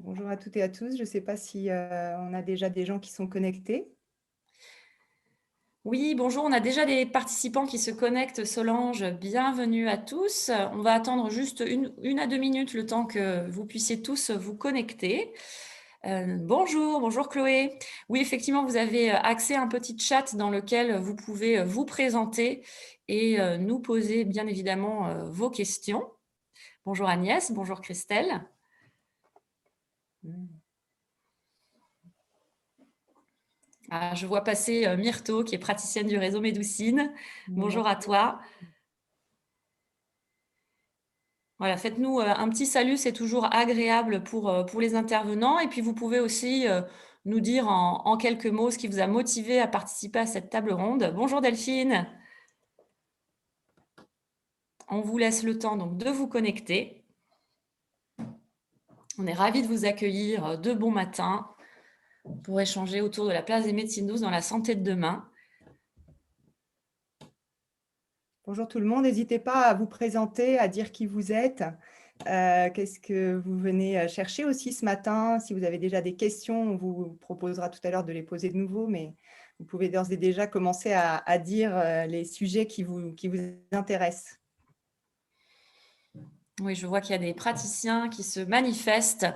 Bonjour à toutes et à tous. Je ne sais pas si on a déjà des gens qui sont connectés. Oui, bonjour, on a déjà des participants qui se connectent. Solange, bienvenue à tous. On va attendre juste une à 2 minutes le temps que vous puissiez tous vous connecter. Bonjour Chloé. Oui, effectivement, vous avez accès à un petit chat dans lequel vous pouvez vous présenter et nous poser bien évidemment vos questions. Bonjour Agnès, bonjour Christelle. Ah, je vois passer Myrto, qui est praticienne du réseau Médoucine. Bonjour à toi. Voilà, faites-nous un petit salut, c'est toujours agréable pour les intervenants. Et puis, vous pouvez aussi nous dire en quelques mots ce qui vous a motivé à participer à cette table ronde. Bonjour Delphine. On vous laisse le temps donc de vous connecter. On est ravis de vous accueillir de bon matin pour échanger autour de la place des médecines douces dans la santé de demain. Bonjour tout le monde. N'hésitez pas à vous présenter, à dire qui vous êtes. Qu'est-ce que vous venez chercher aussi ce matin? Si vous avez déjà des questions, on vous proposera tout à l'heure de les poser de nouveau, mais vous pouvez d'ores et déjà commencer à dire les sujets qui vous intéressent. Oui, je vois qu'il y a des praticiens qui se manifestent,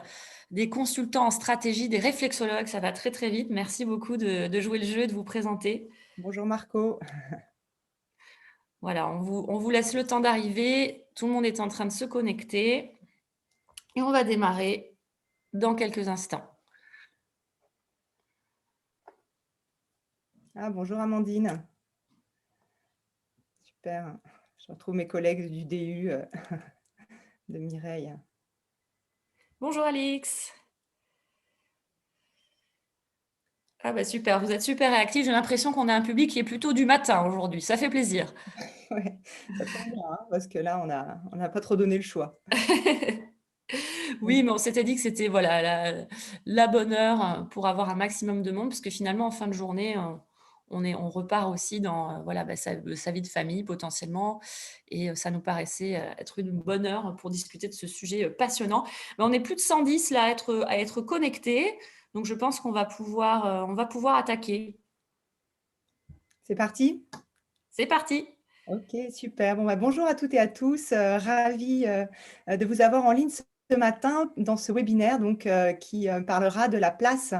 des consultants en stratégie, des réflexologues, ça va très très vite. Merci beaucoup de jouer le jeu et de vous présenter. Bonjour Marco. Voilà, on vous laisse le temps d'arriver. Tout le monde est en train de se connecter. Et on va démarrer dans quelques instants. Ah, bonjour Amandine. Super. Je retrouve mes collègues du DU de Mireille. Bonjour Alix. Ah bah super, vous êtes super réactifs. J'ai l'impression qu'on a un public qui est plutôt du matin aujourd'hui. Ça fait plaisir. Ouais, ça tombe bien, hein, parce que là, on n'a pas trop donné le choix. Oui, mais on s'était dit que c'était voilà, la bonne heure pour avoir un maximum de monde, parce que finalement, en fin de journée, on repart aussi dans voilà, sa vie de famille potentiellement. Et ça nous paraissait être une bonne heure pour discuter de ce sujet passionnant. Mais on est plus de 110 là à être connectés. Donc, je pense qu'on va on va pouvoir attaquer. C'est parti? C'est parti. Ok, super. Bon, bonjour à toutes et à tous. Ravi de vous avoir en ligne ce matin dans ce webinaire donc, qui parlera de la place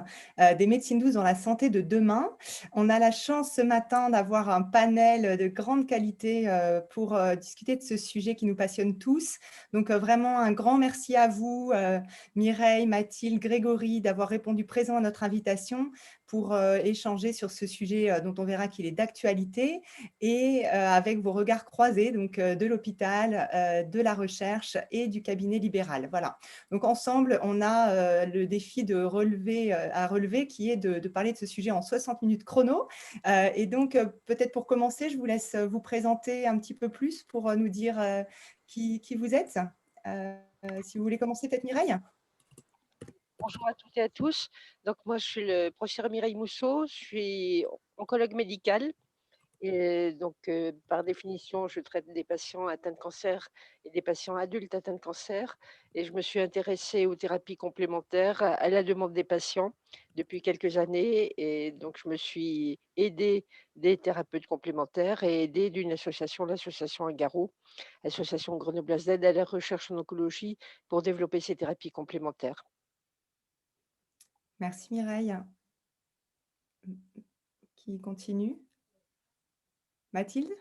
des médecines douces dans la santé de demain. On a la chance ce matin d'avoir un panel de grande qualité pour discuter de ce sujet qui nous passionne tous. Donc, vraiment un grand merci à vous, Mireille, Mathilde, Grégory, d'avoir répondu présent à notre invitation pour échanger sur ce sujet dont on verra qu'il est d'actualité et avec vos regards croisés donc, de l'hôpital, de la recherche et du cabinet libéral. Voilà. Donc ensemble, on a le défi à relever qui est de parler de ce sujet en 60 minutes chrono. Et donc, peut-être pour commencer, je vous laisse vous présenter un petit peu plus pour nous dire qui vous êtes. Si vous voulez commencer, peut-être Mireille. Bonjour à toutes et à tous. Donc moi, je suis le professeur Mireille Mousseau, je suis oncologue médicale. Et donc, par définition, je traite des patients atteints de cancer et des patients adultes atteints de cancer. Et je me suis intéressée aux thérapies complémentaires à la demande des patients depuis quelques années. Et donc, je me suis aidée des thérapeutes complémentaires et aidée d'une association, l'association Agaro, association grenobloise d'aide à la recherche en oncologie, pour développer ces thérapies complémentaires. Merci Mireille. Qui continue? Mathilde?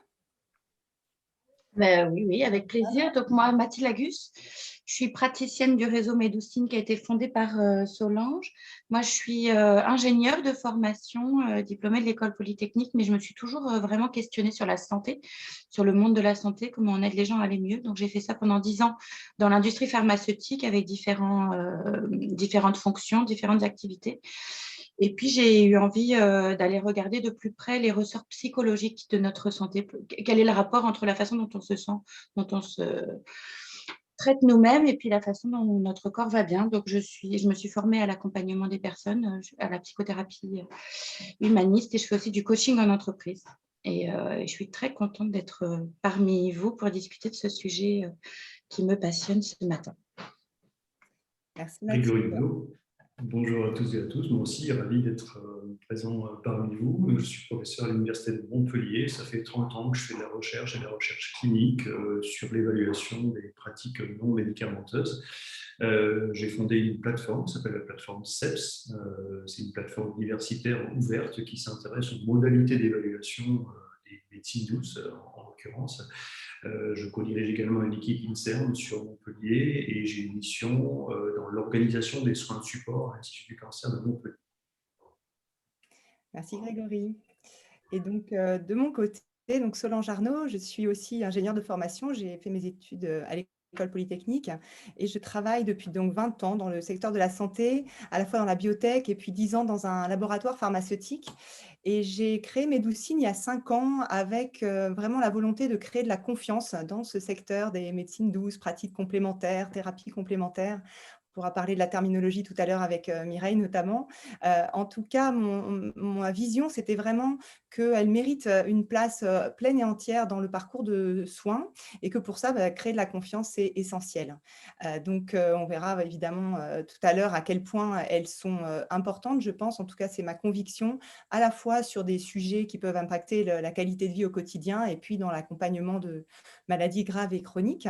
Oui, avec plaisir. Donc, moi, Mathilde Agus, je suis praticienne du réseau Médoucine qui a été fondé par Solange. Moi, je suis ingénieure de formation, diplômée de l'école polytechnique, mais je me suis toujours vraiment questionnée sur la santé, sur le monde de la santé, comment on aide les gens à aller mieux. Donc, j'ai fait ça pendant 10 ans dans l'industrie pharmaceutique avec différentes fonctions, différentes activités. Et puis, j'ai eu envie d'aller regarder de plus près les ressorts psychologiques de notre santé. Quel est le rapport entre la façon dont on se sent, dont on se traite nous-mêmes et puis la façon dont notre corps va bien. Donc, je me suis formée à l'accompagnement des personnes, à la psychothérapie humaniste et je fais aussi du coaching en entreprise. Et je suis très contente d'être parmi vous pour discuter de ce sujet qui me passionne ce matin. Merci Grégory Mathilde. Bonneau. Bonjour à tous et à tous. Moi aussi, ravi d'être présent parmi vous. Je suis professeur à l'Université de Montpellier. Ça fait 30 ans que je fais de la recherche et de la recherche clinique sur l'évaluation des pratiques non médicamenteuses. J'ai fondé une plateforme qui s'appelle la plateforme CEPS. C'est une plateforme universitaire ouverte qui s'intéresse aux modalités d'évaluation des médecines douces, en l'occurrence. Je co-dirige également une équipe INSERM sur Montpellier et j'ai une mission dans l'organisation des soins de support à l'Institut du cancer de Montpellier. Merci Grégory. Et donc, de mon côté, donc Solange Arnaud, je suis aussi ingénieure de formation. J'ai fait mes études à l'École Polytechnique et je travaille depuis donc 20 ans dans le secteur de la santé, à la fois dans la biotech et puis 10 ans dans un laboratoire pharmaceutique. Et j'ai créé Médoucine il y a 5 ans avec vraiment la volonté de créer de la confiance dans ce secteur des médecines douces, pratiques complémentaires, thérapies complémentaires. On pourra parler de la terminologie tout à l'heure avec Mireille notamment. En tout cas, ma vision, c'était vraiment qu'elle mérite une place pleine et entière dans le parcours de soins et que pour ça, créer de la confiance, c'est essentiel. Donc, on verra évidemment tout à l'heure à quel point elles sont importantes, je pense. En tout cas, c'est ma conviction, à la fois sur des sujets qui peuvent impacter la qualité de vie au quotidien et puis dans l'accompagnement de maladies graves et chroniques.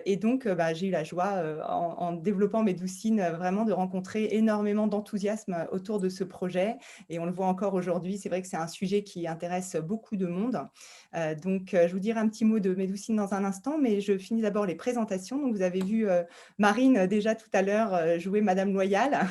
Et donc, j'ai eu la joie, en développant Médoucine, vraiment de rencontrer énormément d'enthousiasme autour de ce projet. Et on le voit encore aujourd'hui, c'est vrai que c'est un sujet qui intéresse beaucoup de monde. Donc, je vous dirai un petit mot de Médoucine dans un instant, mais je finis d'abord les présentations. Donc, vous avez vu Marine déjà tout à l'heure jouer Madame Loyal.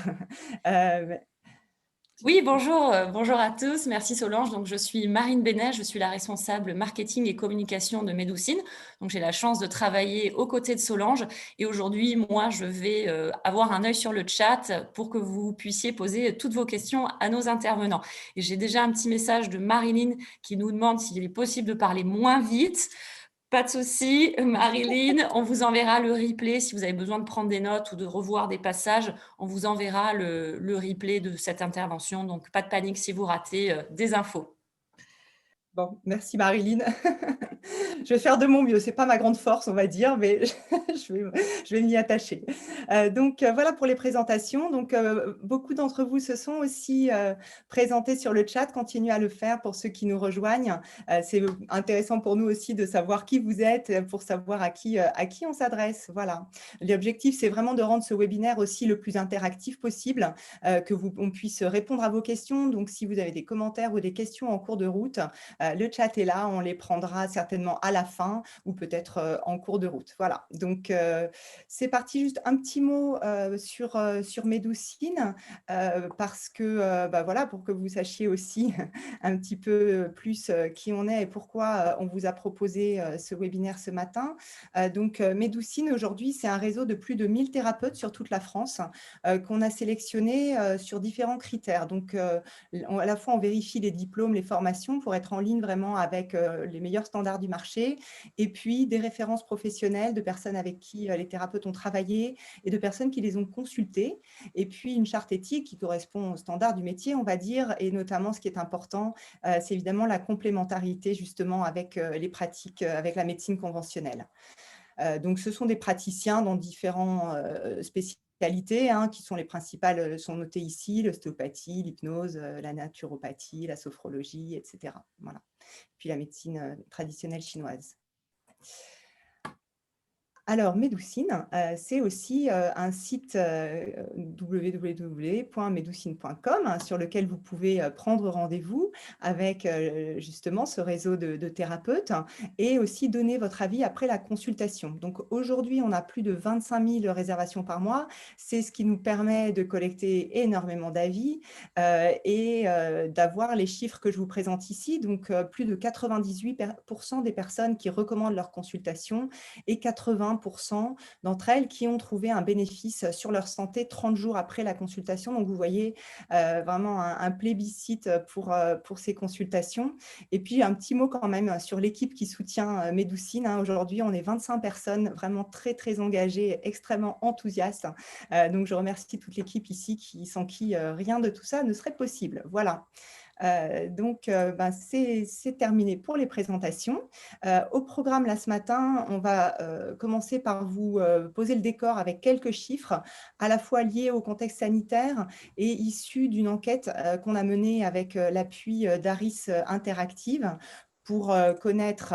Oui, bonjour, bonjour à tous. Merci Solange. Donc, je suis Marine Benet, je suis la responsable marketing et communication de Médoucine. Donc, j'ai la chance de travailler aux côtés de Solange. Et aujourd'hui, moi, je vais avoir un œil sur le chat pour que vous puissiez poser toutes vos questions à nos intervenants. Et j'ai déjà un petit message de Marilyn qui nous demande s'il est possible de parler moins vite. Pas de souci, Marilyn, on vous enverra le replay si vous avez besoin de prendre des notes ou de revoir des passages. On vous enverra le replay de cette intervention. Donc, pas de panique si vous ratez des infos. Bon, merci Marilyn. Je vais faire de mon mieux. Ce n'est pas ma grande force, on va dire, mais je vais m'y attacher. Donc, voilà pour les présentations. Donc, beaucoup d'entre vous se sont aussi présentés sur le chat. Continuez à le faire pour ceux qui nous rejoignent. C'est intéressant pour nous aussi de savoir qui vous êtes, pour savoir à qui on s'adresse. Voilà. L'objectif, c'est vraiment de rendre ce webinaire aussi le plus interactif possible, on puisse répondre à vos questions. Donc, si vous avez des commentaires ou des questions en cours de route, le chat est là, on les prendra certainement à la fin ou peut-être en cours de route. Voilà, donc c'est parti. Juste un petit mot sur Médoucine, parce que, voilà, pour que vous sachiez aussi un petit peu plus qui on est et pourquoi on vous a proposé ce webinaire ce matin. Donc, Médoucine, aujourd'hui, c'est un réseau de plus de 1000 thérapeutes sur toute la France qu'on a sélectionné sur différents critères. Donc, à la fois, on vérifie les diplômes, les formations pour être en ligne vraiment avec les meilleurs standards du marché, et puis des références professionnelles de personnes avec qui les thérapeutes ont travaillé et de personnes qui les ont consultées, et puis une charte éthique qui correspond aux standards du métier, on va dire, et notamment ce qui est important, c'est évidemment la complémentarité justement avec les pratiques, avec la médecine conventionnelle. Donc, ce sont des praticiens dans différents spécialités, qui sont les principales, sont notées ici, l'ostéopathie, l'hypnose, la naturopathie, la sophrologie, etc. Voilà. Puis la médecine traditionnelle chinoise. Alors, Médoucine, c'est aussi un site www.médoucine.com sur lequel vous pouvez prendre rendez-vous avec justement ce réseau de thérapeutes et aussi donner votre avis après la consultation. Donc, aujourd'hui, on a plus de 25 000 réservations par mois. C'est ce qui nous permet de collecter énormément d'avis et d'avoir les chiffres que je vous présente ici. Donc, plus de 98% des personnes qui recommandent leur consultation et 80% d'entre elles qui ont trouvé un bénéfice sur leur santé 30 jours après la consultation. Donc, vous voyez vraiment un plébiscite pour ces consultations. Et puis, un petit mot quand même sur l'équipe qui soutient Médoucine. Aujourd'hui, on est 25 personnes vraiment très, très engagées, extrêmement enthousiastes. Donc, je remercie toute l'équipe ici sans qui rien de tout ça ne serait possible. Voilà. C'est terminé pour les présentations. Au programme, là, ce matin, on va commencer par vous poser le décor avec quelques chiffres, à la fois liés au contexte sanitaire et issus d'une enquête qu'on a menée avec l'appui d'Aris Interactive pour connaître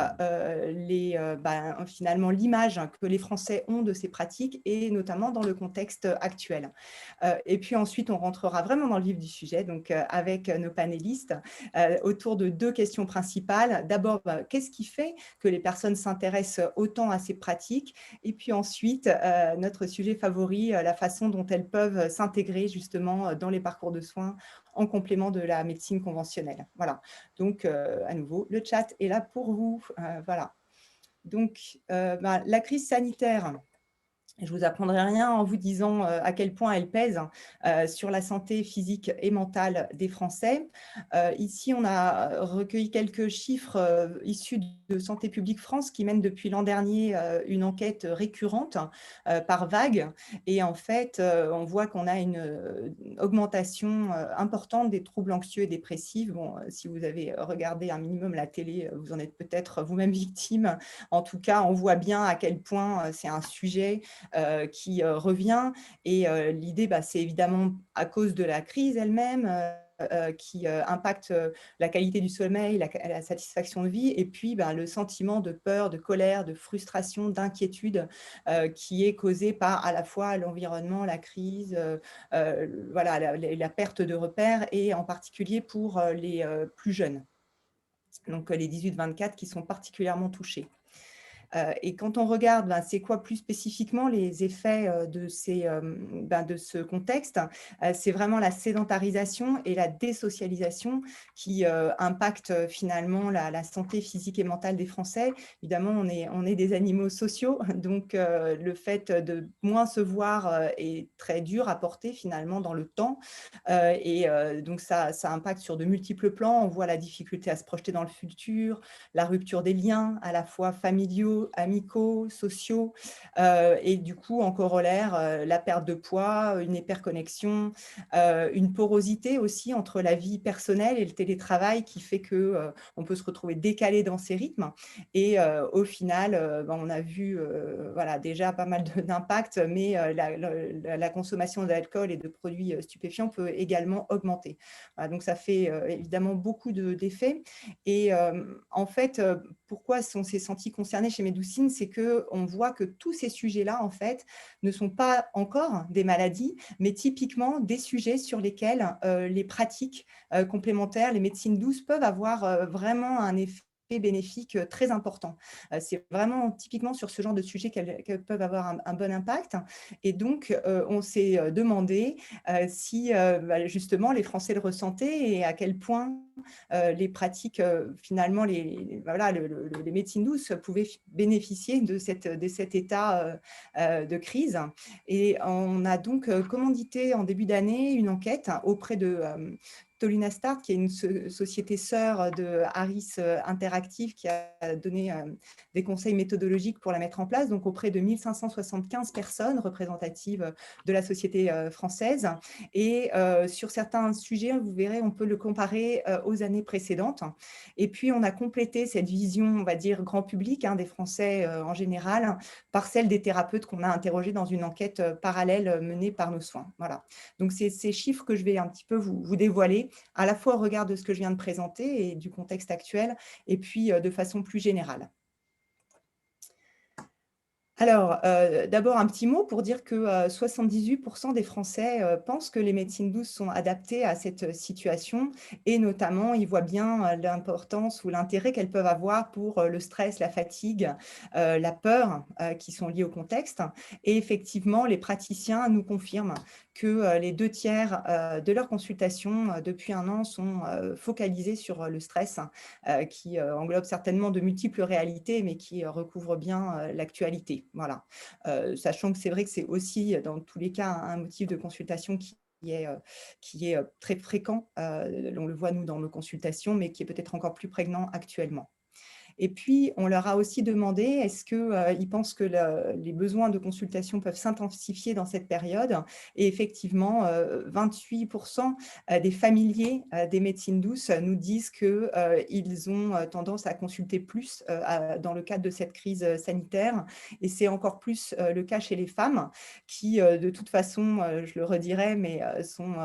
finalement l'image que les Français ont de ces pratiques et notamment dans le contexte actuel. Et puis ensuite, on rentrera vraiment dans le vif du sujet, donc avec nos panélistes, autour de 2 questions principales. D'abord, qu'est-ce qui fait que les personnes s'intéressent autant à ces pratiques? Et puis ensuite, notre sujet favori, la façon dont elles peuvent s'intégrer justement dans les parcours de soins en complément de la médecine conventionnelle. Voilà, donc à nouveau, le chat est là pour vous. Voilà. Donc, la crise sanitaire, je ne vous apprendrai rien en vous disant à quel point elle pèse sur la santé physique et mentale des Français. Ici, on a recueilli quelques chiffres issus de Santé publique France qui mène depuis l'an dernier une enquête récurrente par vague. Et en fait, on voit qu'on a une augmentation importante des troubles anxieux et dépressifs. Bon, si vous avez regardé un minimum la télé, vous en êtes peut-être vous-même victime. En tout cas, on voit bien à quel point c'est un sujet qui revient. Et l'idée, c'est évidemment à cause de la crise elle-même, qui impacte la qualité du sommeil, la satisfaction de vie, et puis le sentiment de peur, de colère, de frustration, d'inquiétude qui est causé par à la fois l'environnement, la crise, la perte de repères, et en particulier pour les plus jeunes, donc les 18-24 qui sont particulièrement touchés. Et quand on regarde, c'est quoi plus spécifiquement les effets de ce contexte, c'est vraiment la sédentarisation et la désocialisation qui impactent finalement la santé physique et mentale des Français. Évidemment, on est des animaux sociaux, donc le fait de moins se voir est très dur à porter finalement dans le temps. Donc ça impacte sur de multiples plans. On voit la difficulté à se projeter dans le futur, la rupture des liens à la fois familiaux, amicaux, sociaux, et du coup, en corollaire, la perte de poids, une hyperconnexion, une porosité aussi entre la vie personnelle et le télétravail qui fait qu'on peut se retrouver décalé dans ses rythmes. Et au final, on a vu déjà pas mal d'impacts, mais la consommation d'alcool et de produits stupéfiants peut également augmenter. Voilà, donc ça fait évidemment beaucoup d'effets. Et en fait, pourquoi on s'est senti concerné chez Médoucine, c'est qu'on voit que tous ces sujets-là, en fait, ne sont pas encore des maladies, mais typiquement des sujets sur lesquels les pratiques complémentaires, les médecines douces peuvent avoir vraiment un effet bénéfique très important. C'est vraiment typiquement sur ce genre de sujet qu'elles peuvent avoir un bon impact. Et donc, on s'est demandé si justement les Français le ressentaient et à quel point les pratiques, finalement, les médecines douces pouvaient bénéficier de cet état de crise. Et on a donc commandité en début d'année une enquête auprès de Toluna Start, qui est une société sœur de Harris Interactive, qui a donné des conseils méthodologiques pour la mettre en place, donc auprès de 1575 personnes représentatives de la société française. Et sur certains sujets, vous verrez, on peut le comparer aux années précédentes. Et puis, on a complété cette vision, on va dire, grand public des Français en général, par celle des thérapeutes qu'on a interrogés dans une enquête parallèle menée par nos soins. Voilà. Donc, c'est ces chiffres que je vais un petit peu vous dévoiler, à la fois au regard de ce que je viens de présenter et du contexte actuel, et puis de façon plus générale. Alors, d'abord, un petit mot pour dire que 78% des Français pensent que les médecines douces sont adaptées à cette situation, et notamment, ils voient bien l'importance ou l'intérêt qu'elles peuvent avoir pour le stress, la fatigue, la peur qui sont liées au contexte. Et effectivement, les praticiens nous confirment que les 2/3 de leurs consultations depuis un an sont focalisées sur le stress, qui englobe certainement de multiples réalités, mais qui recouvre bien l'actualité. Voilà. Sachant que c'est vrai que c'est aussi, dans tous les cas, un motif de consultation qui est très fréquent. On le voit, nous, dans nos consultations, mais qui est peut-être encore plus prégnant actuellement. Et puis, on leur a aussi demandé est-ce qu'ils pensent que les besoins de consultation peuvent s'intensifier dans cette période. Et effectivement, 28% des familiers des médecines douces nous disent qu'ils ont tendance à consulter plus dans le cadre de cette crise sanitaire. Et c'est encore plus le cas chez les femmes qui, de toute façon, je le redirai, mais sont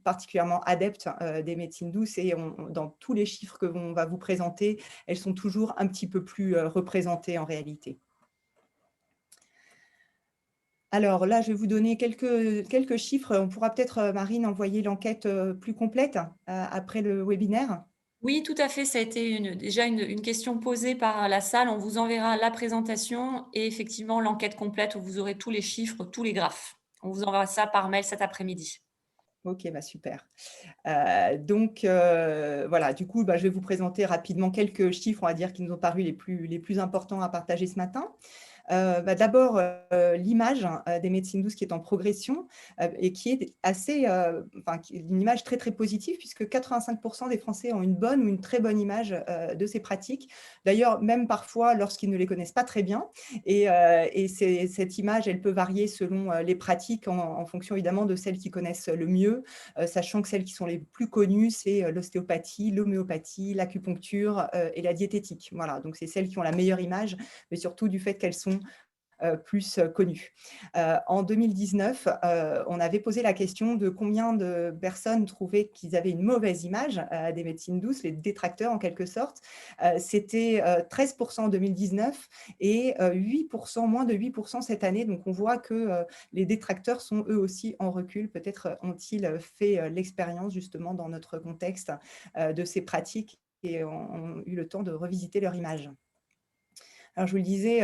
particulièrement adeptes des médecines douces. Et dans tous les chiffres que l'on va vous présenter, elles sont toujours un petit peu plus représentées en réalité. Alors là, je vais vous donner quelques chiffres. On pourra peut-être, Marine, envoyer l'enquête plus complète après le webinaire. Oui, tout à fait. Ça a été déjà une question posée par la salle. On vous enverra la présentation et effectivement l'enquête complète où vous aurez tous les chiffres, tous les graphes. On vous enverra ça par mail cet après-midi. Ok, bah super. Donc, voilà, du coup, je vais vous présenter rapidement quelques chiffres, on va dire, qui nous ont paru les plus importants à partager ce matin. D'abord, l'image des médecines douces qui est en progression et qui est une image très, très positive puisque 85% des Français ont une bonne ou une très bonne image de ces pratiques. D'ailleurs, même parfois lorsqu'ils ne les connaissent pas très bien. Et cette image, elle peut varier selon les pratiques en fonction évidemment de celles qui connaissent le mieux, sachant que celles qui sont les plus connues, c'est l'ostéopathie, l'homéopathie, l'acupuncture et la diététique. Voilà, donc c'est celles qui ont la meilleure image, mais surtout du fait qu'elles sont plus connues. En 2019, on avait posé la question de combien de personnes trouvaient qu'ils avaient une mauvaise image des médecines douces, les détracteurs en quelque sorte. C'était 13% en 2019 et 8%, moins de 8% cette année. Donc, on voit que les détracteurs sont eux aussi en recul. Peut-être ont-ils fait l'expérience justement dans notre contexte de ces pratiques et ont eu le temps de revisiter leur image. Alors, je vous le disais,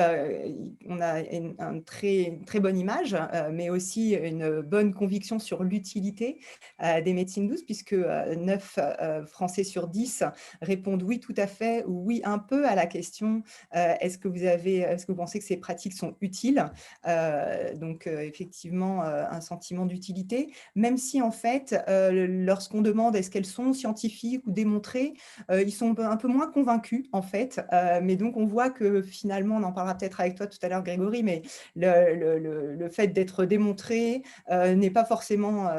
on a une très bonne image, mais aussi une bonne conviction sur l'utilité des médecines douces, puisque 9 Français sur 10 répondent oui tout à fait ou oui un peu à la question est-ce que vous pensez que ces pratiques sont utiles. Donc, effectivement, un sentiment d'utilité, même si en fait, lorsqu'on demande est-ce qu'elles sont scientifiques ou démontrées, ils sont un peu moins convaincus en fait, mais donc on voit que finalement, on en parlera peut-être avec toi tout à l'heure Grégory, mais le fait d'être démontré n'est pas forcément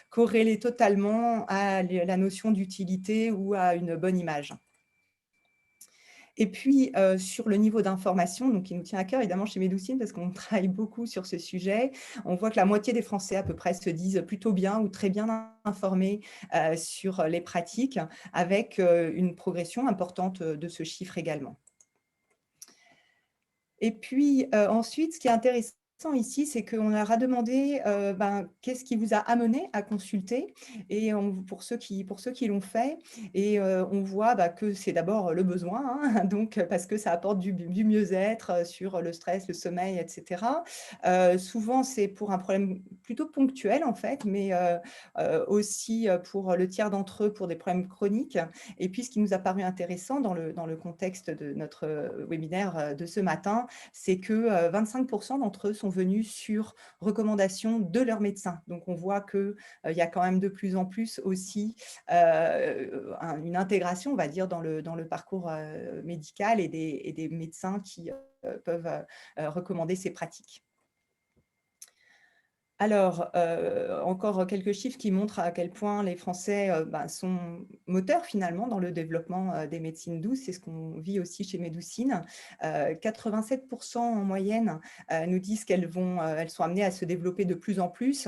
corrélé totalement à la notion d'utilité ou à une bonne image. Et puis, sur le niveau d'information, donc qui nous tient à cœur évidemment chez Médoucine parce qu'on travaille beaucoup sur ce sujet, on voit que la moitié des Français à peu près se disent plutôt bien ou très bien informés sur les pratiques, avec une progression importante de ce chiffre également. Et puis ensuite, ce qui est intéressant ici, c'est qu'on leur a demandé qu'est-ce qui vous a amené à consulter et pour ceux qui l'ont fait. Et on voit que c'est d'abord le besoin, hein, donc parce que ça apporte du mieux-être sur le stress, le sommeil, etc. Souvent, c'est pour un problème plutôt ponctuel en fait, mais aussi pour le tiers d'entre eux pour des problèmes chroniques. Et puis, ce qui nous a paru intéressant dans le contexte de notre webinaire de ce matin, c'est que 25% d'entre eux sont venus sur recommandation de leur médecin. Donc, on voit qu'il y a quand même de plus en plus aussi une intégration, on va dire, dans le parcours médical et des médecins qui peuvent recommander ces pratiques. Alors, encore quelques chiffres qui montrent à quel point les Français sont moteurs finalement dans le développement des médecines douces. C'est ce qu'on vit aussi chez Médoucine. 87% en moyenne nous disent qu'elles sont amenées à se développer de plus en plus.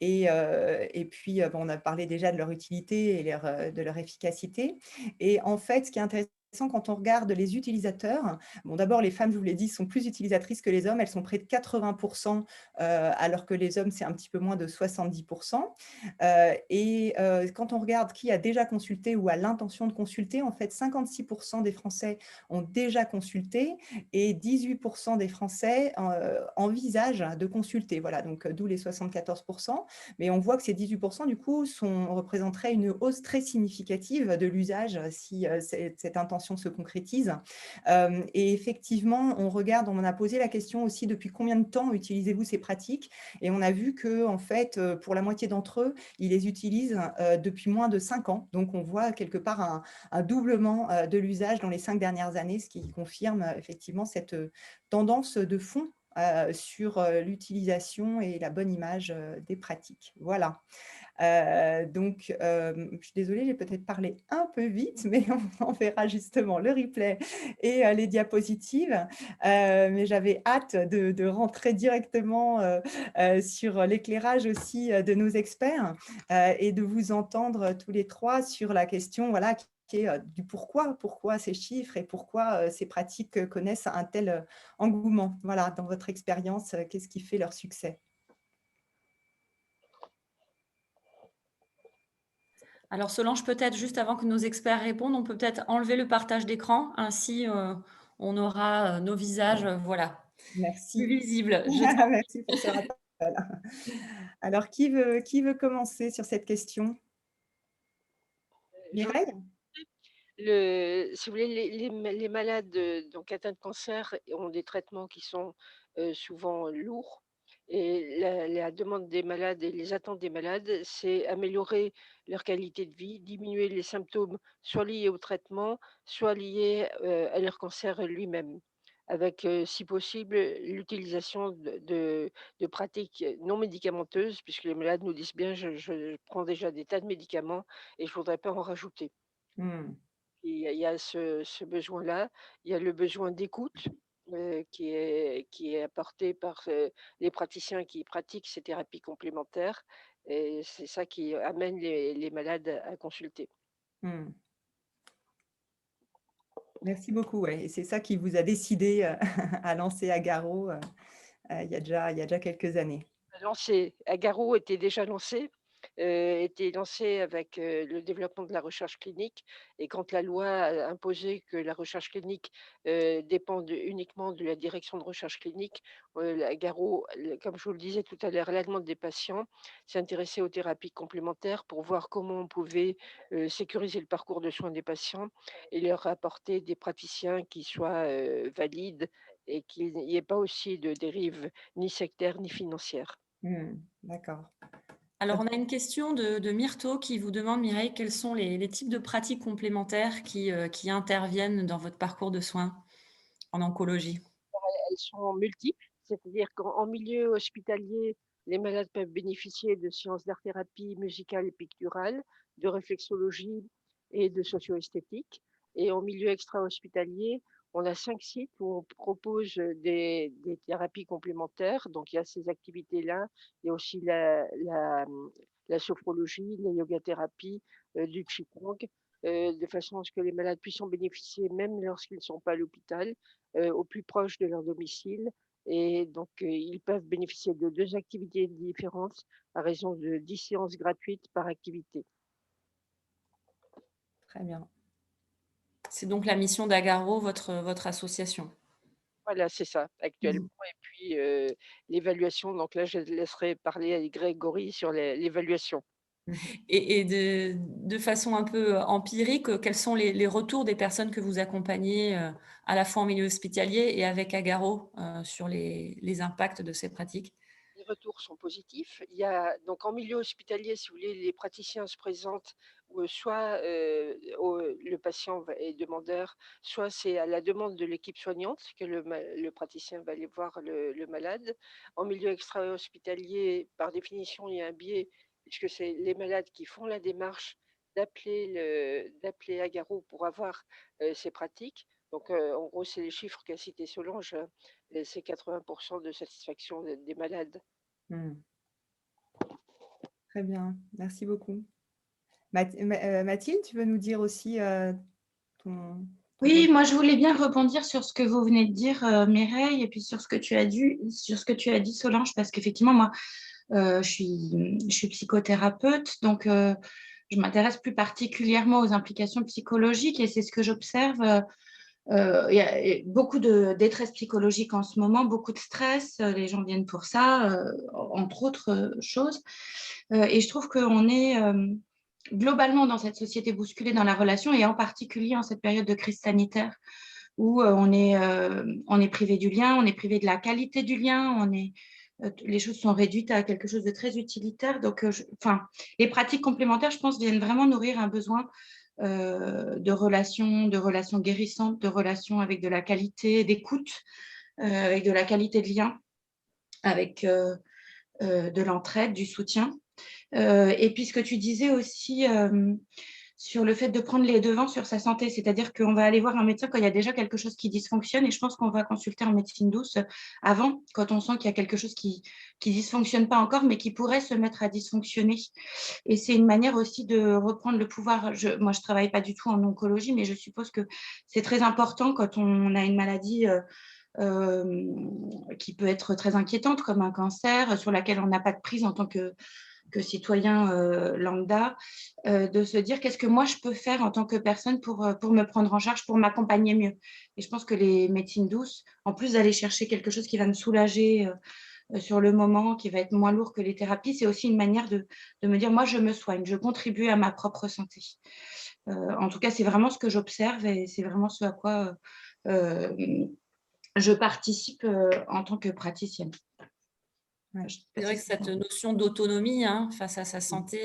Et puis, on a parlé déjà de leur utilité et de leur efficacité. Et en fait, ce qui est intéressant, quand on regarde les utilisateurs, d'abord, les femmes, je vous l'ai dit, sont plus utilisatrices que les hommes. Elles sont près de 80%, alors que les hommes, c'est un petit peu moins de 70%. Et quand on regarde qui a déjà consulté ou a l'intention de consulter, en fait, 56% des Français ont déjà consulté et 18% des Français envisagent de consulter. Voilà, donc d'où les 74%. Mais on voit que ces 18%, du coup, représenteraient une hausse très significative de l'usage si cette intention intervention se concrétise. Et effectivement, on a posé la question aussi depuis combien de temps utilisez-vous ces pratiques, et on a vu que en fait, pour la moitié d'entre eux, ils les utilisent depuis moins de 5 ans. Donc, on voit quelque part un doublement de l'usage dans les 5 dernières années, ce qui confirme effectivement cette tendance de fond sur l'utilisation et la bonne image des pratiques. Voilà. Donc, je suis désolée, j'ai peut-être parlé un peu vite, mais on verra justement le replay et les diapositives. Mais j'avais hâte de rentrer directement sur l'éclairage aussi de nos experts et de vous entendre tous les trois sur la question, voilà, qui est du pourquoi ces chiffres et pourquoi ces pratiques connaissent un tel engouement. Voilà, dans votre expérience, qu'est-ce qui fait leur succès? Alors Solange, peut-être juste avant que nos experts répondent, on peut peut-être enlever le partage d'écran, ainsi on aura nos visages, voilà, Merci. plus visibles. Merci pour ce rappel. Alors, qui veut commencer sur cette question? Mireille? Si vous voulez, les malades donc atteints de cancer ont des traitements qui sont souvent lourds. Et la demande des malades et les attentes des malades, c'est améliorer leur qualité de vie, diminuer les symptômes, soit liés au traitement, soit liés à leur cancer lui-même, avec, si possible, l'utilisation de pratiques non médicamenteuses, puisque les malades nous disent bien: Je prends déjà des tas de médicaments et je ne voudrais pas en rajouter». Hmm. Il y a ce besoin-là. Il y a le besoin d'écoute, qui est apporté par, les praticiens qui pratiquent ces thérapies complémentaires, et c'est ça qui amène les malades à consulter. Hmm. Merci beaucoup. Ouais. Et c'est ça qui vous a décidé à lancer Agaro il y a déjà quelques années. Agaro était lancé avec, le développement de la recherche clinique, et quand la loi a imposé que la recherche clinique, dépende uniquement de la direction de recherche clinique, Agaro, comme je vous le disais tout à l'heure, à la demande des patients, s'est intéressé aux thérapies complémentaires pour voir comment on pouvait, sécuriser le parcours de soins des patients et leur apporter des praticiens qui soient, valides, et qu'il n'y ait pas aussi de dérives ni sectaires ni financières. Hmm. D'accord. Alors, on a une question de Myrto qui vous demande, Mireille, quels sont les types de pratiques complémentaires qui interviennent dans votre parcours de soins en oncologie? Elles sont multiples, c'est-à-dire qu'en milieu hospitalier, les malades peuvent bénéficier de séances d'art-thérapie musicale et picturale, de réflexologie et de socio-esthétique. Et en milieu extra-hospitalier, on a 5 sites où on propose des thérapies complémentaires. Donc il y a ces activités-là. Il y a aussi la sophrologie, la yoga-thérapie, du qigong, de façon à ce que les malades puissent en bénéficier même lorsqu'ils ne sont pas à l'hôpital, au plus proche de leur domicile. Et donc, ils peuvent bénéficier de 2 activités différentes à raison de 10 séances gratuites par activité. Très bien. C'est donc la mission d'Agaro, votre association. Voilà, c'est ça, actuellement. Et puis, l'évaluation, donc là, je laisserai parler à Grégory sur l'évaluation. Et de façon un peu empirique, quels sont les retours des personnes que vous accompagnez à la fois en milieu hospitalier et avec Agaro sur les impacts de ces pratiques? Les retours sont positifs. Il y a donc en milieu hospitalier, si vous voulez, les praticiens se présentent, soit le patient est demandeur, soit c'est à la demande de l'équipe soignante que le praticien va aller voir le malade. En milieu extra-hospitalier, par définition, il y a un biais, puisque c'est les malades qui font la démarche d'appeler Agaro pour avoir ces pratiques. Donc, en gros, c'est les chiffres qu'a cité Solange, hein, c'est 80% de satisfaction des malades. Hmm. Très bien. Merci beaucoup. Mathilde, tu veux nous dire aussi ton Oui, moi je voulais bien rebondir sur ce que vous venez de dire, Mireille, et puis sur ce que tu as dit, Solange, parce qu'effectivement, moi, je suis psychothérapeute, donc je m'intéresse plus particulièrement aux implications psychologiques, et c'est ce que j'observe. Il y a beaucoup de détresse psychologique en ce moment, beaucoup de stress, les gens viennent pour ça, entre autres choses. Et je trouve qu'on est globalement dans cette société bousculée dans la relation, et en particulier en cette période de crise sanitaire où on est privé du lien, on est privé de la qualité du lien, les choses sont réduites à quelque chose de très utilitaire. Donc, les pratiques complémentaires, je pense, viennent vraiment nourrir un besoin de relations guérissantes, de relations avec de la qualité, d'écoute, avec de la qualité de lien, avec de l'entraide, du soutien. Et puis, ce que tu disais aussi sur le fait de prendre les devants sur sa santé, c'est-à-dire qu'on va aller voir un médecin quand il y a déjà quelque chose qui dysfonctionne, et je pense qu'on va consulter en médecine douce avant, quand on sent qu'il y a quelque chose qui dysfonctionne pas encore, mais qui pourrait se mettre à dysfonctionner. Et c'est une manière aussi de reprendre le pouvoir. Moi, je travaille pas du tout en oncologie, mais je suppose que c'est très important quand on a une maladie qui peut être très inquiétante, comme un cancer, sur laquelle on n'a pas de prise en tant que citoyen lambda, de se dire qu'est-ce que moi je peux faire en tant que personne pour me prendre en charge, pour m'accompagner mieux. Et je pense que les médecines douces, en plus d'aller chercher quelque chose qui va me soulager sur le moment, qui va être moins lourd que les thérapies, c'est aussi une manière de me dire moi je me soigne, je contribue à ma propre santé. En tout cas, c'est vraiment ce que j'observe et c'est vraiment ce à quoi je participe en tant que praticienne. Ouais. C'est vrai que cette notion d'autonomie face à sa santé,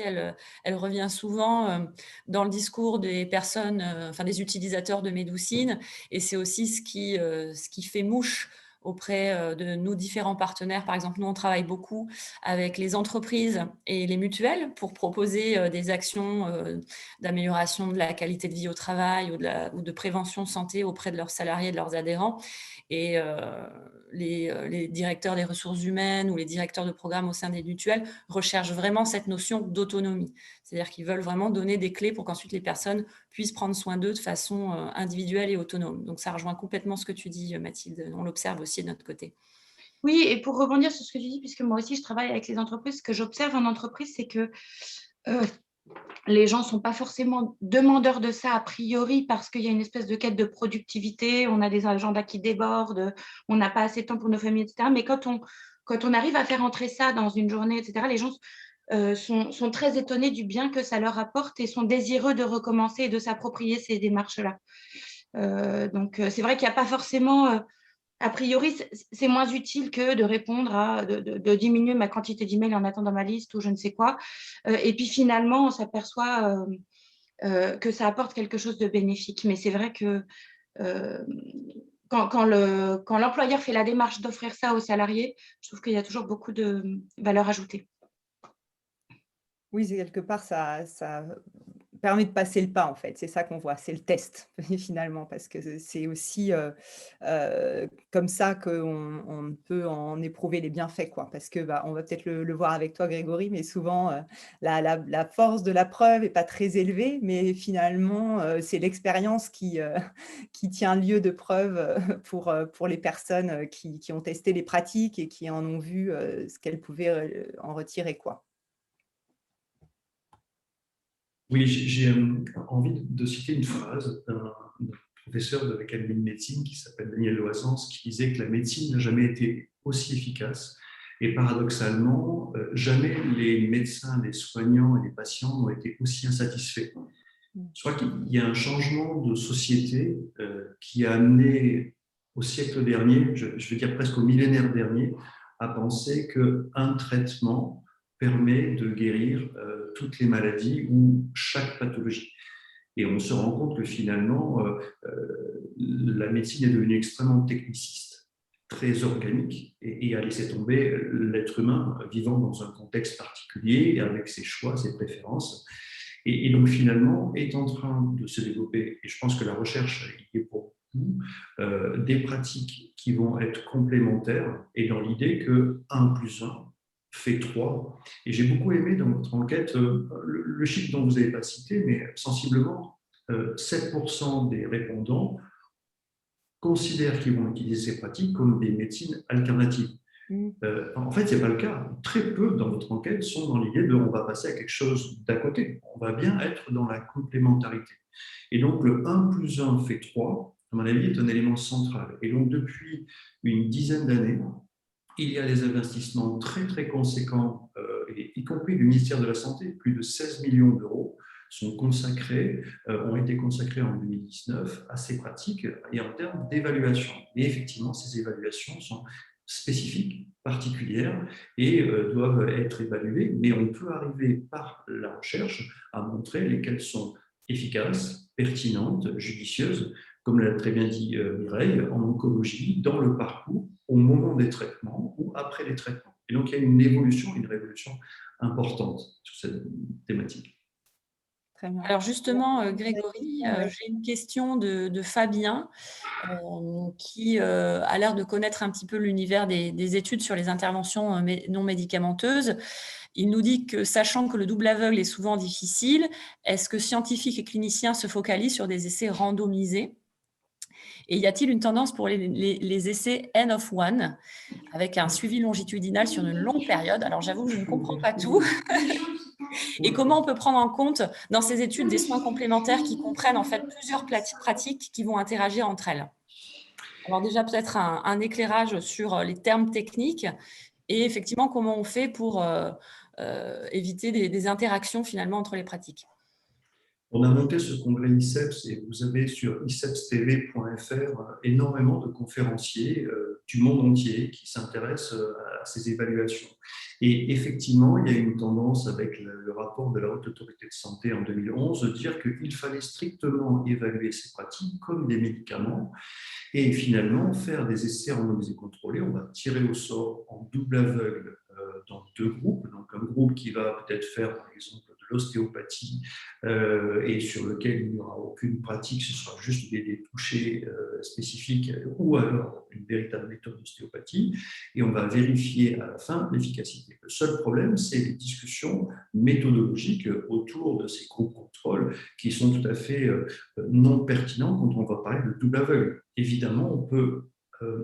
elle revient souvent dans le discours des personnes, des utilisateurs de médecine, et c'est aussi ce qui fait mouche auprès de nos différents partenaires. Par exemple, nous, on travaille beaucoup avec les entreprises et les mutuelles pour proposer des actions d'amélioration de la qualité de vie au travail ou de prévention santé auprès de leurs salariés et de leurs adhérents. Et les directeurs des ressources humaines ou les directeurs de programme au sein des mutuelles recherchent vraiment cette notion d'autonomie. C'est-à-dire qu'ils veulent vraiment donner des clés pour qu'ensuite les personnes puissent prendre soin d'eux de façon individuelle et autonome. Donc ça rejoint complètement ce que tu dis, Mathilde. On l'observe aussi de notre côté. Oui, et pour rebondir sur ce que tu dis, puisque moi aussi je travaille avec les entreprises, ce que j'observe en entreprise, c'est que les gens ne sont pas forcément demandeurs de ça a priori parce qu'il y a une espèce de quête de productivité, on a des agendas qui débordent, on n'a pas assez de temps pour nos familles, etc. Mais quand on arrive à faire entrer ça dans une journée, etc., les gens sont très étonnés du bien que ça leur apporte et sont désireux de recommencer et de s'approprier ces démarches-là. Donc, c'est vrai qu'il n'y a pas forcément… a priori, c'est moins utile que de répondre de diminuer ma quantité d'emails en attendant ma liste ou je ne sais quoi. Et puis finalement, on s'aperçoit que ça apporte quelque chose de bénéfique. Mais c'est vrai que quand l'employeur fait la démarche d'offrir ça aux salariés, je trouve qu'il y a toujours beaucoup de valeur ajoutée. Oui, c'est quelque part, ça permet de passer le pas, en fait. C'est ça qu'on voit, c'est le test, finalement, parce que c'est aussi comme ça qu'on peut en éprouver les bienfaits, quoi. Parce que, on va peut-être le voir avec toi, Grégory, mais souvent, la force de la preuve n'est pas très élevée, mais finalement, c'est l'expérience qui tient lieu de preuve pour les personnes qui ont testé les pratiques et qui en ont vu ce qu'elles pouvaient en retirer, quoi. Oui, j'ai envie de citer une phrase d'un professeur de l'Académie de médecine qui s'appelle Daniel Loisens, qui disait que la médecine n'a jamais été aussi efficace. Et paradoxalement, jamais les médecins, les soignants et les patients n'ont été aussi insatisfaits. Je crois qu'il y a un changement de société qui a amené au siècle dernier, je veux dire presque au millénaire dernier, à penser qu'un traitement permet de guérir toutes les maladies ou chaque pathologie. Et on se rend compte que finalement, la médecine est devenue extrêmement techniciste, très organique, et a laissé tomber l'être humain vivant dans un contexte particulier, avec ses choix, ses préférences. Et donc finalement, est en train de se développer, et je pense que la recherche y est pour beaucoup, des pratiques qui vont être complémentaires, et dans l'idée que 1 + 1 fait 3. Et j'ai beaucoup aimé dans votre enquête le chiffre dont vous n'avez pas cité, mais sensiblement 7% des répondants considèrent qu'ils vont utiliser ces pratiques comme des médecines alternatives. En fait, ce n'est pas le cas. Très peu dans votre enquête sont dans l'idée de on va passer à quelque chose d'à côté. On va bien être dans la complémentarité. Et donc, le 1 + 1 fait 3, à mon avis, est un élément central. Et donc, depuis une dizaine d'années, il y a des investissements très, très conséquents y compris du ministère de la Santé, plus de 16 millions d'euros ont été consacrés en 2019 à ces pratiques et en termes d'évaluation. Et effectivement, ces évaluations sont spécifiques, particulières et doivent être évaluées, mais on peut arriver par la recherche à montrer lesquelles sont efficaces, pertinentes, judicieuses, comme l'a très bien dit Mireille, en oncologie, dans le parcours, au moment des traitements ou après les traitements. Et donc, il y a une évolution, une révolution importante sur cette thématique. Très bien. Alors justement, Grégory, j'ai une question de Fabien qui a l'air de connaître un petit peu l'univers des études sur les interventions non médicamenteuses. Il nous dit que, sachant que le double aveugle est souvent difficile, est-ce que scientifiques et cliniciens se focalisent sur des essais randomisés? Et y a-t-il une tendance pour les essais N of one, avec un suivi longitudinal sur une longue période? Alors j'avoue que je ne comprends pas tout. Et comment on peut prendre en compte dans ces études des soins complémentaires qui comprennent en fait plusieurs pratiques qui vont interagir entre elles? Alors déjà peut-être un éclairage sur les termes techniques et effectivement comment on fait pour éviter des interactions finalement entre les pratiques. On a monté ce congrès ICEPS et vous avez sur icepstv.fr énormément de conférenciers du monde entier qui s'intéressent à ces évaluations. Et effectivement, il y a une tendance avec le rapport de la Haute Autorité de Santé en 2011 de dire qu'il fallait strictement évaluer ces pratiques comme des médicaments et finalement faire des essais randomisés contrôlés. On va tirer au sort en double aveugle dans 2 groupes. Donc un groupe qui va peut-être faire par exemple de l'ostéopathie et sur lequel il n'y aura aucune pratique, ce sera juste des touchés spécifiques ou alors une véritable méthode d'ostéopathie et on va vérifier à la fin l'efficacité. Le seul problème, c'est les discussions méthodologiques autour de ces groupes contrôles qui sont tout à fait non pertinents quand on va parler de double aveugle. Évidemment, on peut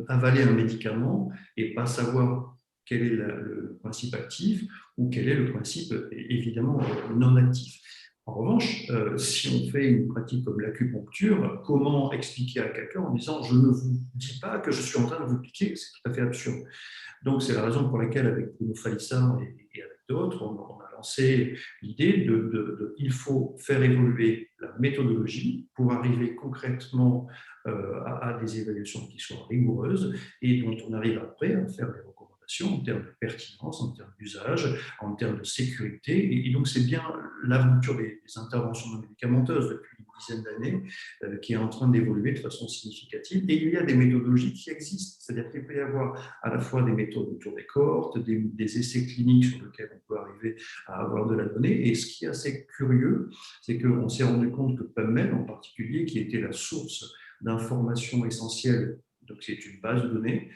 avaler un médicament et pas savoir quel est le principe actif ou quel est le principe évidemment non actif. En revanche, si on fait une pratique comme l'acupuncture, comment expliquer à quelqu'un en disant « je ne vous dis pas que je suis en train de vous piquer », c'est tout à fait absurde. Donc, c'est la raison pour laquelle, avec Bruno Falissard et avec d'autres, on a lancé l'idée il faut faire évoluer la méthodologie pour arriver concrètement à des évaluations qui soient rigoureuses et dont on arrive après à faire des recommandations en termes de pertinence, en termes d'usage, en termes de sécurité. Et donc, c'est bien l'aventure des interventions non médicamenteuses depuis une dizaine d'années qui est en train d'évoluer de façon significative. Et il y a des méthodologies qui existent. C'est-à-dire qu'il peut y avoir à la fois des méthodes autour des cohortes, des essais cliniques sur lesquels on peut arriver à avoir de la donnée. Et ce qui est assez curieux, c'est qu'on s'est rendu compte que PubMed, en particulier, qui était la source d'informations essentielles, donc c'est une base de données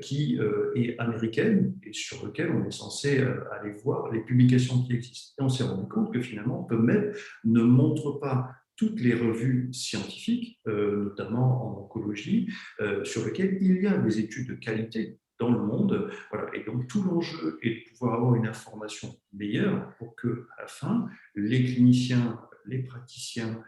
qui est américaine et sur laquelle on est censé aller voir les publications qui existent. Et on s'est rendu compte que finalement, PubMed ne montre pas toutes les revues scientifiques, notamment en oncologie, sur lesquelles il y a des études de qualité dans le monde. Voilà. Et donc, tout l'enjeu est de pouvoir avoir une information meilleure pour que, à la fin, les cliniciens, les praticiens,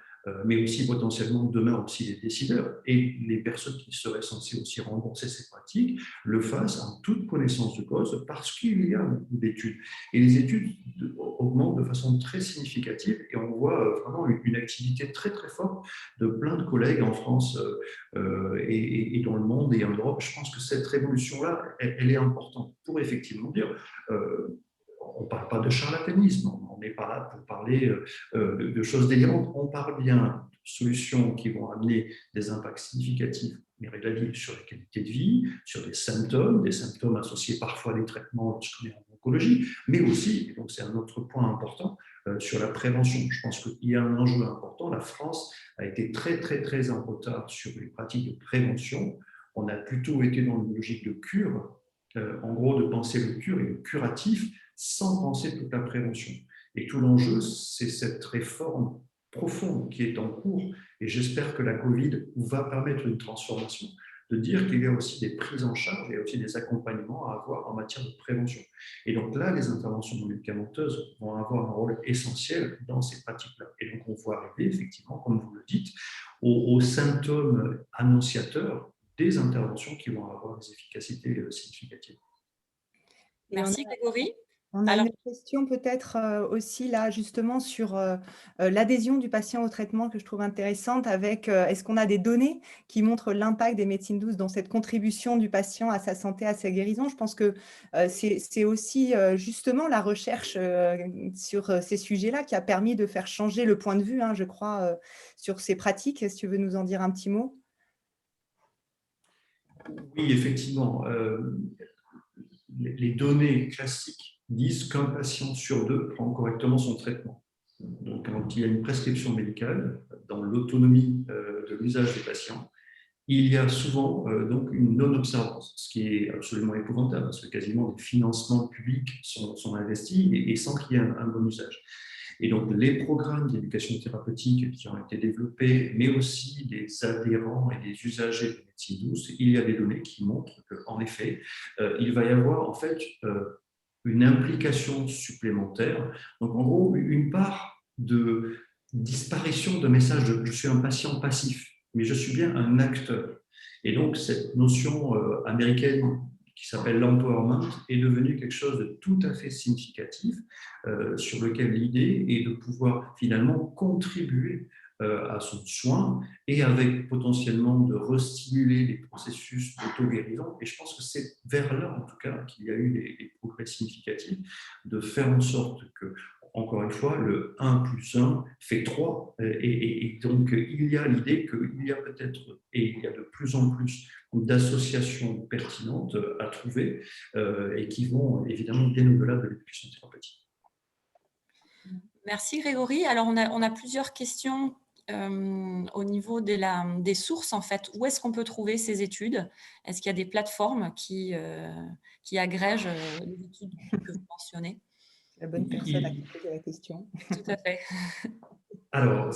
mais aussi potentiellement demain aussi les décideurs et les personnes qui seraient censées aussi rembourser ces pratiques le fassent en toute connaissance de cause parce qu'il y a beaucoup d'études. Et les études augmentent de façon très significative et on voit vraiment une activité très très forte de plein de collègues en France et dans le monde et en Europe. Je pense que cette révolution-là, elle est importante pour effectivement dire on ne parle pas de charlatanisme, on n'est pas là pour parler de choses délirantes, on parle bien de solutions qui vont amener des impacts significatifs, Mireille l'a dit, sur la qualité de vie, sur des symptômes associés parfois à des traitements lorsqu'on est en oncologie, mais aussi, et donc c'est un autre point important, sur la prévention. Je pense qu'il y a un enjeu important. La France a été très, très, très en retard sur les pratiques de prévention. On a plutôt été dans une logique de cure, en gros de penser le cure et le curatif, sans penser toute la prévention. Et tout l'enjeu, c'est cette réforme profonde qui est en cours, et j'espère que la Covid va permettre une transformation, de dire qu'il y a aussi des prises en charge, il y a aussi des accompagnements à avoir en matière de prévention. Et donc là, les interventions non médicamenteuses vont avoir un rôle essentiel dans ces pratiques-là. Et donc on voit arriver, effectivement, comme vous le dites, aux symptômes annonciateurs des interventions qui vont avoir des efficacités significatives. Merci Grégory. On a Alors, une question peut-être aussi là justement sur l'adhésion du patient au traitement que je trouve intéressante avec est-ce qu'on a des données qui montrent l'impact des médecines douces dans cette contribution du patient à sa santé, à sa guérison. Je pense que c'est aussi justement la recherche sur ces sujets-là qui a permis de faire changer le point de vue, hein, je crois, sur ces pratiques. Est-ce que tu veux nous en dire un petit mot? Oui, effectivement. Les données classiques disent qu'un patient sur deux prend correctement son traitement. Donc, quand il y a une prescription médicale, dans l'autonomie de l'usage des patients, il y a souvent donc une non-observance, ce qui est absolument épouvantable, parce que quasiment des financements publics sont investis et sans qu'il y ait un bon usage. Et donc, les programmes d'éducation thérapeutique qui ont été développés, mais aussi des adhérents et des usagers de médecine douce, il y a des données qui montrent qu'en effet, il va y avoir en fait une implication supplémentaire. Donc, en gros, une part de disparition de messages de je suis un patient passif, mais je suis bien un acteur. Et donc, cette notion américaine qui s'appelle l'empowerment est devenue quelque chose de tout à fait significatif, sur lequel l'idée est de pouvoir finalement contribuer à son soin et avec potentiellement de restimuler les processus d'auto-guérison. Et je pense que c'est vers là, en tout cas, qu'il y a eu des progrès significatifs, de faire en sorte que, encore une fois, le 1 plus 1 fait 3. Et donc, il y a l'idée qu'il y a peut-être, et il y a de plus en plus d'associations pertinentes à trouver et qui vont évidemment bien au-delà de l'éducation thérapeutique. merci Grégory. Alors, on a plusieurs questions au niveau des sources, en fait. Où est-ce qu'on peut trouver ces études? Est-ce qu'il y a des plateformes qui agrègent les études que vous mentionnez? La bonne personne à qui poser la question. Tout à fait. Alors,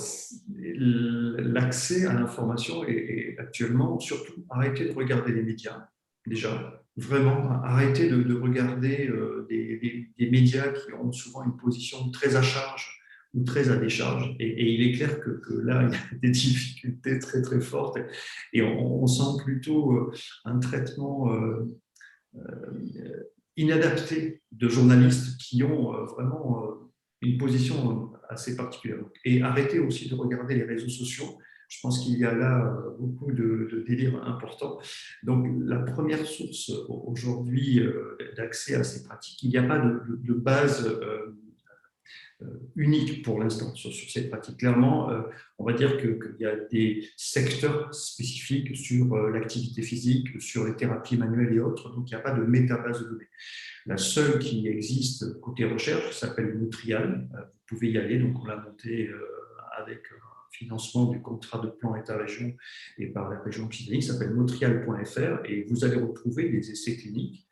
l'accès à l'information est actuellement, surtout, arrêtez de regarder les médias, déjà, vraiment, arrêtez de regarder des médias qui ont souvent une position très à charge ou très à décharge. Et il est clair que là, il y a des difficultés très, très fortes et on sent plutôt un traitement inadapté de journalistes qui ont vraiment une position assez particulière. Et arrêtez aussi de regarder les réseaux sociaux. Je pense qu'il y a là beaucoup de délires importants. Donc, la première source aujourd'hui d'accès à ces pratiques, il n'y a pas de base unique pour l'instant sur ces pratiques. Clairement, on va dire qu'il y a des secteurs spécifiques sur l'activité physique, sur les thérapies manuelles et autres, donc il n'y a pas de métabase de données. La seule qui existe côté recherche s'appelle Nutrial. Vous pouvez y aller, donc on l'a montée avec un financement du contrat de plan État-région et par la région Occitanie, s'appelle nutrial.fr et vous allez retrouver des essais cliniques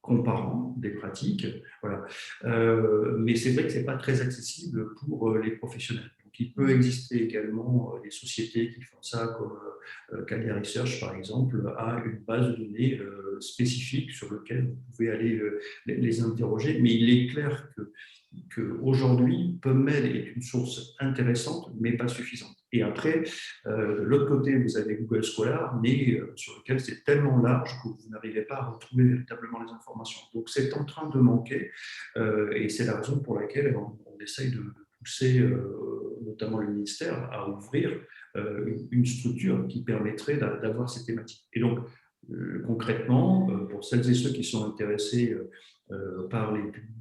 comparant des pratiques. Voilà. Mais c'est vrai que ce n'est pas très accessible pour les professionnels. Donc, il peut exister également des sociétés qui font ça, comme Cadia Research, par exemple, a une base de données spécifique sur laquelle vous pouvez aller les interroger. Mais il est clair qu'aujourd'hui, PubMed est une source intéressante, mais pas suffisante. Et après, de l'autre côté, vous avez Google Scholar, mais sur lequel c'est tellement large que vous n'arrivez pas à retrouver véritablement les informations. Donc, c'est en train de manquer, et c'est la raison pour laquelle on essaye de pousser notamment le ministère à ouvrir une structure qui permettrait d'avoir ces thématiques. Et donc, concrètement, pour celles et ceux qui sont intéressés par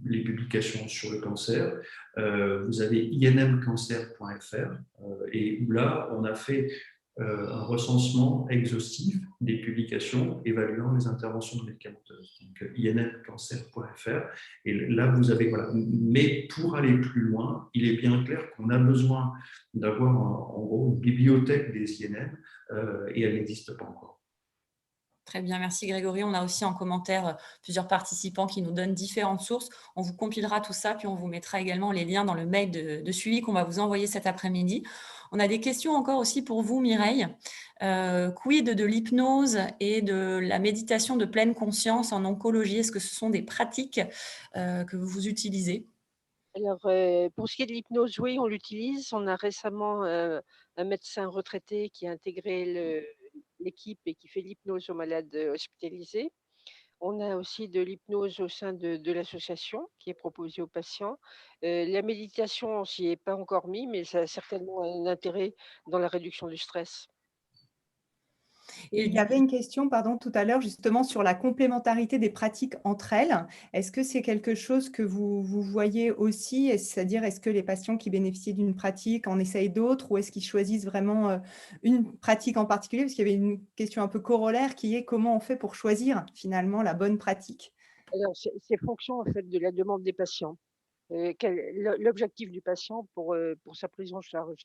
les publications sur le cancer, vous avez inmcancer.fr et où là, on a fait un recensement exhaustif des publications évaluant les interventions médicamenteuses. Donc, inmcancer.fr. Et là, vous avez, voilà. Mais pour aller plus loin, il est bien clair qu'on a besoin d'avoir en gros une bibliothèque des INM et elle n'existe pas encore. Très bien, merci Grégory. On a aussi en commentaire plusieurs participants qui nous donnent différentes sources. On vous compilera tout ça, puis on vous mettra également les liens dans le mail de suivi qu'on va vous envoyer cet après-midi. On a des questions encore aussi pour vous, Mireille. Quid de l'hypnose et de la méditation de pleine conscience en oncologie? Est-ce que ce sont des pratiques que vous utilisez? Alors, pour ce qui est de l'hypnose, oui, on l'utilise. On a récemment un médecin retraité qui a intégré l'équipe et qui fait l'hypnose aux malades hospitalisés. On a aussi de l'hypnose au sein de l'association qui est proposée aux patients. La méditation, on s'y est pas encore mis, mais ça a certainement un intérêt dans la réduction du stress. Et Et il y du avait une question, pardon, tout à l'heure, justement sur la complémentarité des pratiques entre elles. Est-ce que c'est quelque chose que vous voyez aussi? C'est-à-dire, est-ce que les patients qui bénéficient d'une pratique en essayent d'autres ou est-ce qu'ils choisissent vraiment une pratique en particulier? Parce qu'il y avait une question un peu corollaire qui est comment on fait pour choisir finalement la bonne pratique? Alors c'est fonction en fait de la demande des patients. L'objectif du patient pour sa prise en charge.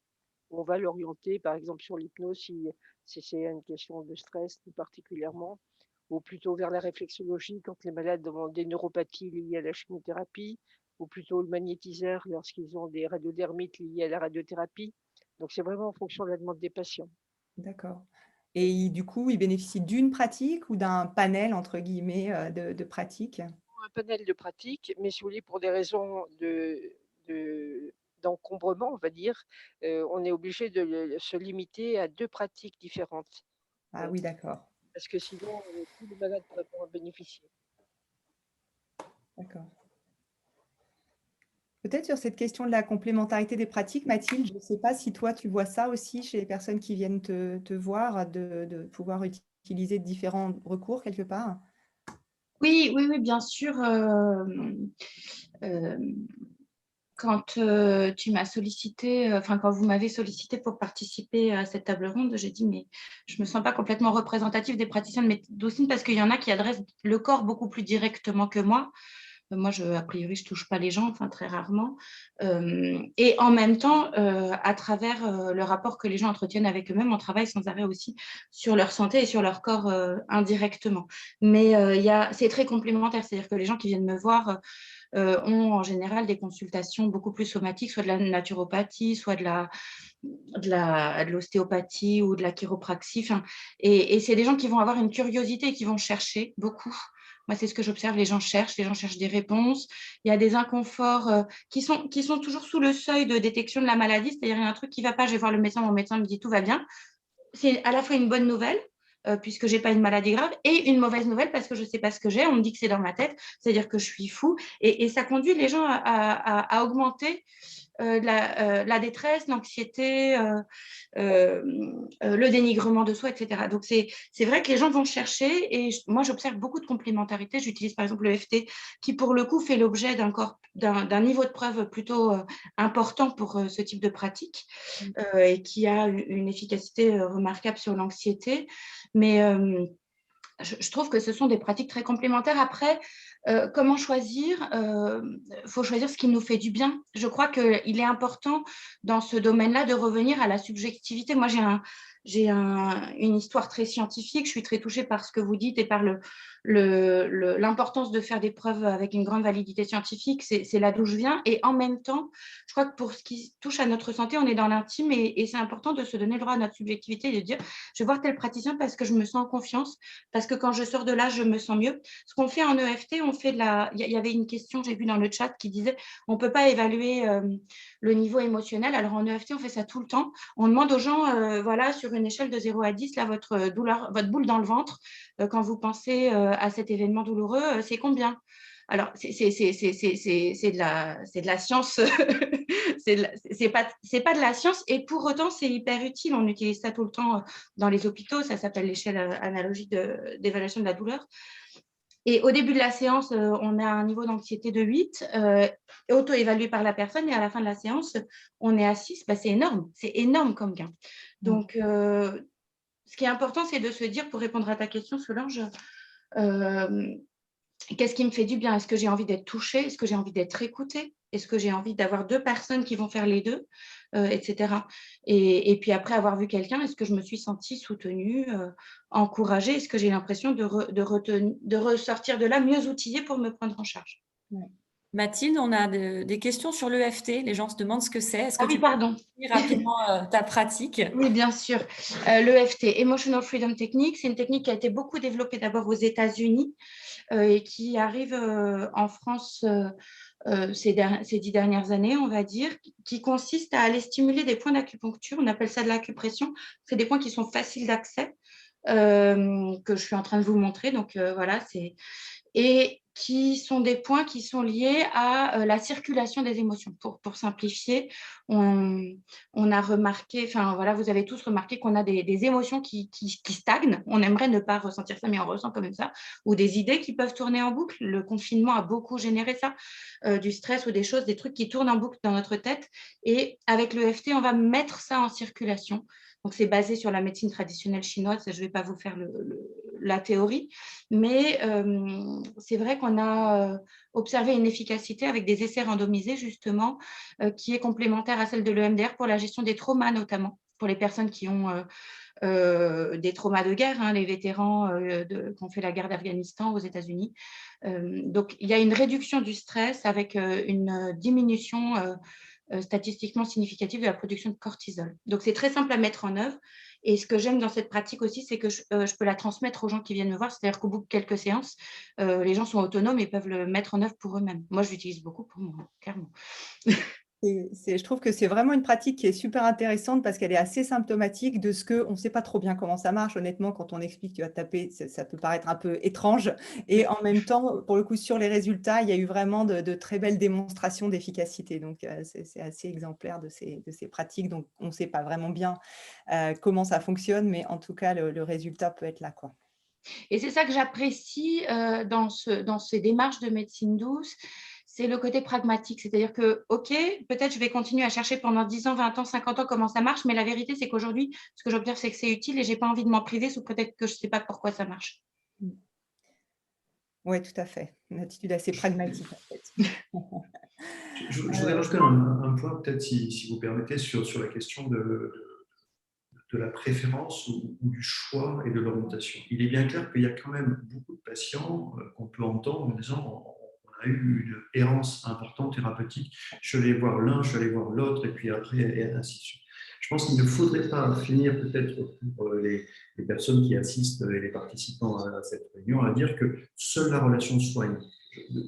On va l'orienter par exemple sur l'hypnose si c'est une question de stress tout particulièrement, ou plutôt vers la réflexologie quand les malades ont des neuropathies liées à la chimiothérapie, ou plutôt le magnétiseur lorsqu'ils ont des radiodermites liées à la radiothérapie. Donc c'est vraiment en fonction de la demande des patients. D'accord. Et du coup, ils bénéficient d'une pratique ou d'un panel, entre guillemets, de pratiques? Un panel de pratiques, mais si vous voulez, pour des raisons de d'encombrement, on va dire, on est obligé de se limiter à 2 pratiques différentes, Ah heu, oui, d'accord. parce que sinon, tous les malades ne pourraient pas en bénéficier. D'accord. Peut-être sur cette question de la complémentarité des pratiques, Mathilde, je ne sais pas si toi tu vois ça aussi chez les personnes qui viennent te voir, de pouvoir utiliser différents recours quelque part? Oui, oui, oui, bien sûr. Euh, Quand tu m'as sollicité, enfin quand vous m'avez sollicité pour participer à cette table ronde, j'ai dit mais je me sens pas complètement représentative des praticiens de médecine parce qu'il y en a qui adressent le corps beaucoup plus directement que moi. Moi, a priori, je touche pas les gens, enfin très rarement. Et en même temps, à travers le rapport que les gens entretiennent avec eux-mêmes, on travaille sans arrêt aussi sur leur santé et sur leur corps indirectement. Mais c'est très complémentaire, c'est-à-dire que les gens qui viennent me voir ont en général des consultations beaucoup plus somatiques, soit de la naturopathie, soit de l'ostéopathie ou de la chiropraxie. Enfin, et c'est des gens qui vont avoir une curiosité et qui vont chercher beaucoup. Moi, c'est ce que j'observe, les gens cherchent des réponses. Il y a des inconforts qui sont toujours sous le seuil de détection de la maladie, c'est-à-dire il y a un truc qui ne va pas, je vais voir le médecin, mon médecin me dit tout va bien. C'est à la fois une bonne nouvelle, puisque je n'ai pas une maladie grave, et une mauvaise nouvelle parce que je ne sais pas ce que j'ai, on me dit que c'est dans ma tête, c'est-à-dire que je suis fou, et ça conduit les gens à augmenter la détresse, l'anxiété, le dénigrement de soi, etc. Donc, c'est vrai que les gens vont chercher et moi, j'observe beaucoup de complémentarité. J'utilise par exemple le FT qui, pour le coup, fait l'objet d'un niveau de preuve plutôt important pour ce type de pratique et qui a une efficacité remarquable sur l'anxiété. Mais je trouve que ce sont des pratiques très complémentaires. Après, comment choisir? Faut choisir ce qui nous fait du bien. Je crois qu'il est important dans ce domaine-là de revenir à la subjectivité. Moi, j'ai une histoire très scientifique. Je suis très touchée par ce que vous dites et par l'importance de faire des preuves avec une grande validité scientifique. C'est là d'où je viens. Et en même temps, je crois que pour ce qui touche à notre santé, on est dans l'intime et c'est important de se donner le droit à notre subjectivité et de dire, je vais voir tel praticien parce que je me sens en confiance, parce que quand je sors de là, je me sens mieux. Ce qu'on fait en EFT, on fait il y avait une question, j'ai vu dans le chat, qui disait, on ne peut pas évaluer le niveau émotionnel. Alors en EFT, on fait ça tout le temps. On demande aux gens, voilà, sur une échelle de 0 à 10, là, votre boule dans le ventre, quand vous pensez à cet événement douloureux, c'est combien? Alors, c'est de la science, c'est pas de la science, et pour autant, c'est hyper utile. On utilise ça tout le temps dans les hôpitaux, ça s'appelle l'échelle analogique d'évaluation de la douleur. Et au début de la séance, on a un niveau d'anxiété de 8, auto-évalué par la personne, et à la fin de la séance, on est à 6. Bah, c'est énorme comme gain. Donc, ce qui est important, c'est de se dire, pour répondre à ta question, Solange, qu'est-ce qui me fait du bien? Est-ce que j'ai envie d'être touchée? Est-ce que j'ai envie d'être écoutée? Est-ce que j'ai envie d'avoir 2 personnes qui vont faire les 2, etc. Et puis après avoir vu quelqu'un, est-ce que je me suis sentie soutenue, encouragée? Est-ce que j'ai l'impression de ressortir de là mieux outillée pour me prendre en charge? Mathilde, on a des questions sur l'EFT. Les gens se demandent ce que c'est. Est-ce que Ah oui, tu peux pardon. expliquer rapidement ta pratique? Oui, bien sûr. L'EFT, Emotional Freedom Technique, c'est une technique qui a été beaucoup développée d'abord aux États-Unis et qui arrive en France ces 10 dernières années, on va dire, qui consiste à aller stimuler des points d'acupuncture. On appelle ça de l'acupression. C'est des points qui sont faciles d'accès. que je suis en train de vous montrer. Donc, voilà, et qui sont des points qui sont liés à la circulation des émotions. Pour simplifier, on a remarqué, enfin voilà, vous avez tous remarqué qu'on a des émotions qui stagnent. On aimerait ne pas ressentir ça, mais on ressent comme ça. Ou des idées qui peuvent tourner en boucle. Le confinement a beaucoup généré ça, du stress ou des choses, des trucs qui tournent en boucle dans notre tête. Et avec le l'EFT, on va mettre ça en circulation. Donc, c'est basé sur la médecine traditionnelle chinoise. Je ne vais pas vous faire la théorie, mais c'est vrai qu'on a observé une efficacité avec des essais randomisés, justement, qui est complémentaire à celle de l'EMDR pour la gestion des traumas, notamment, pour les personnes qui ont des traumas de guerre, hein, les vétérans qui ont fait la guerre d'Afghanistan aux États-Unis. Donc, il y a une réduction du stress avec une diminution statistiquement significative de la production de cortisol. Donc, c'est très simple à mettre en œuvre. Et ce que j'aime dans cette pratique aussi, c'est que je peux la transmettre aux gens qui viennent me voir. C'est-à-dire qu'au bout de quelques séances, les gens sont autonomes et peuvent le mettre en œuvre pour eux-mêmes. Moi, je l'utilise beaucoup pour moi, clairement. Je trouve que c'est vraiment une pratique qui est super intéressante parce qu'elle est assez symptomatique de ce qu'on ne sait pas trop bien comment ça marche. Honnêtement, quand on explique, tu vas taper, ça peut paraître un peu étrange. Et en même temps, pour le coup, sur les résultats, il y a eu vraiment de très belles démonstrations d'efficacité. Donc, c'est assez exemplaire de ces pratiques. Donc, on ne sait pas vraiment bien comment ça fonctionne, mais en tout cas, le résultat peut être là, quoi. Et c'est ça que j'apprécie dans ces démarches de médecine douce, c'est le côté pragmatique. C'est-à-dire que, OK, peut-être je vais continuer à chercher pendant 10 ans, 20 ans, 50 ans comment ça marche, mais la vérité, c'est qu'aujourd'hui, ce que j'observe, c'est que c'est utile et je n'ai pas envie de m'en priver sous peut-être que je ne sais pas pourquoi ça marche. Oui, tout à fait. Une attitude assez pragmatique, en fait. Je voudrais rajouter un point, peut-être, si vous permettez, sur la question de la préférence ou du choix et de l'orientation. Il est bien clair qu'il y a quand même beaucoup de patients qu'on peut entendre en disant on a eu une errance importante thérapeutique, je suis allé voir l'un, je suis allé voir l'autre, et puis après, et ainsi de suite. Je pense qu'il ne faudrait pas finir peut-être pour les personnes qui assistent et les participants à cette réunion à dire que seule la relation soigne.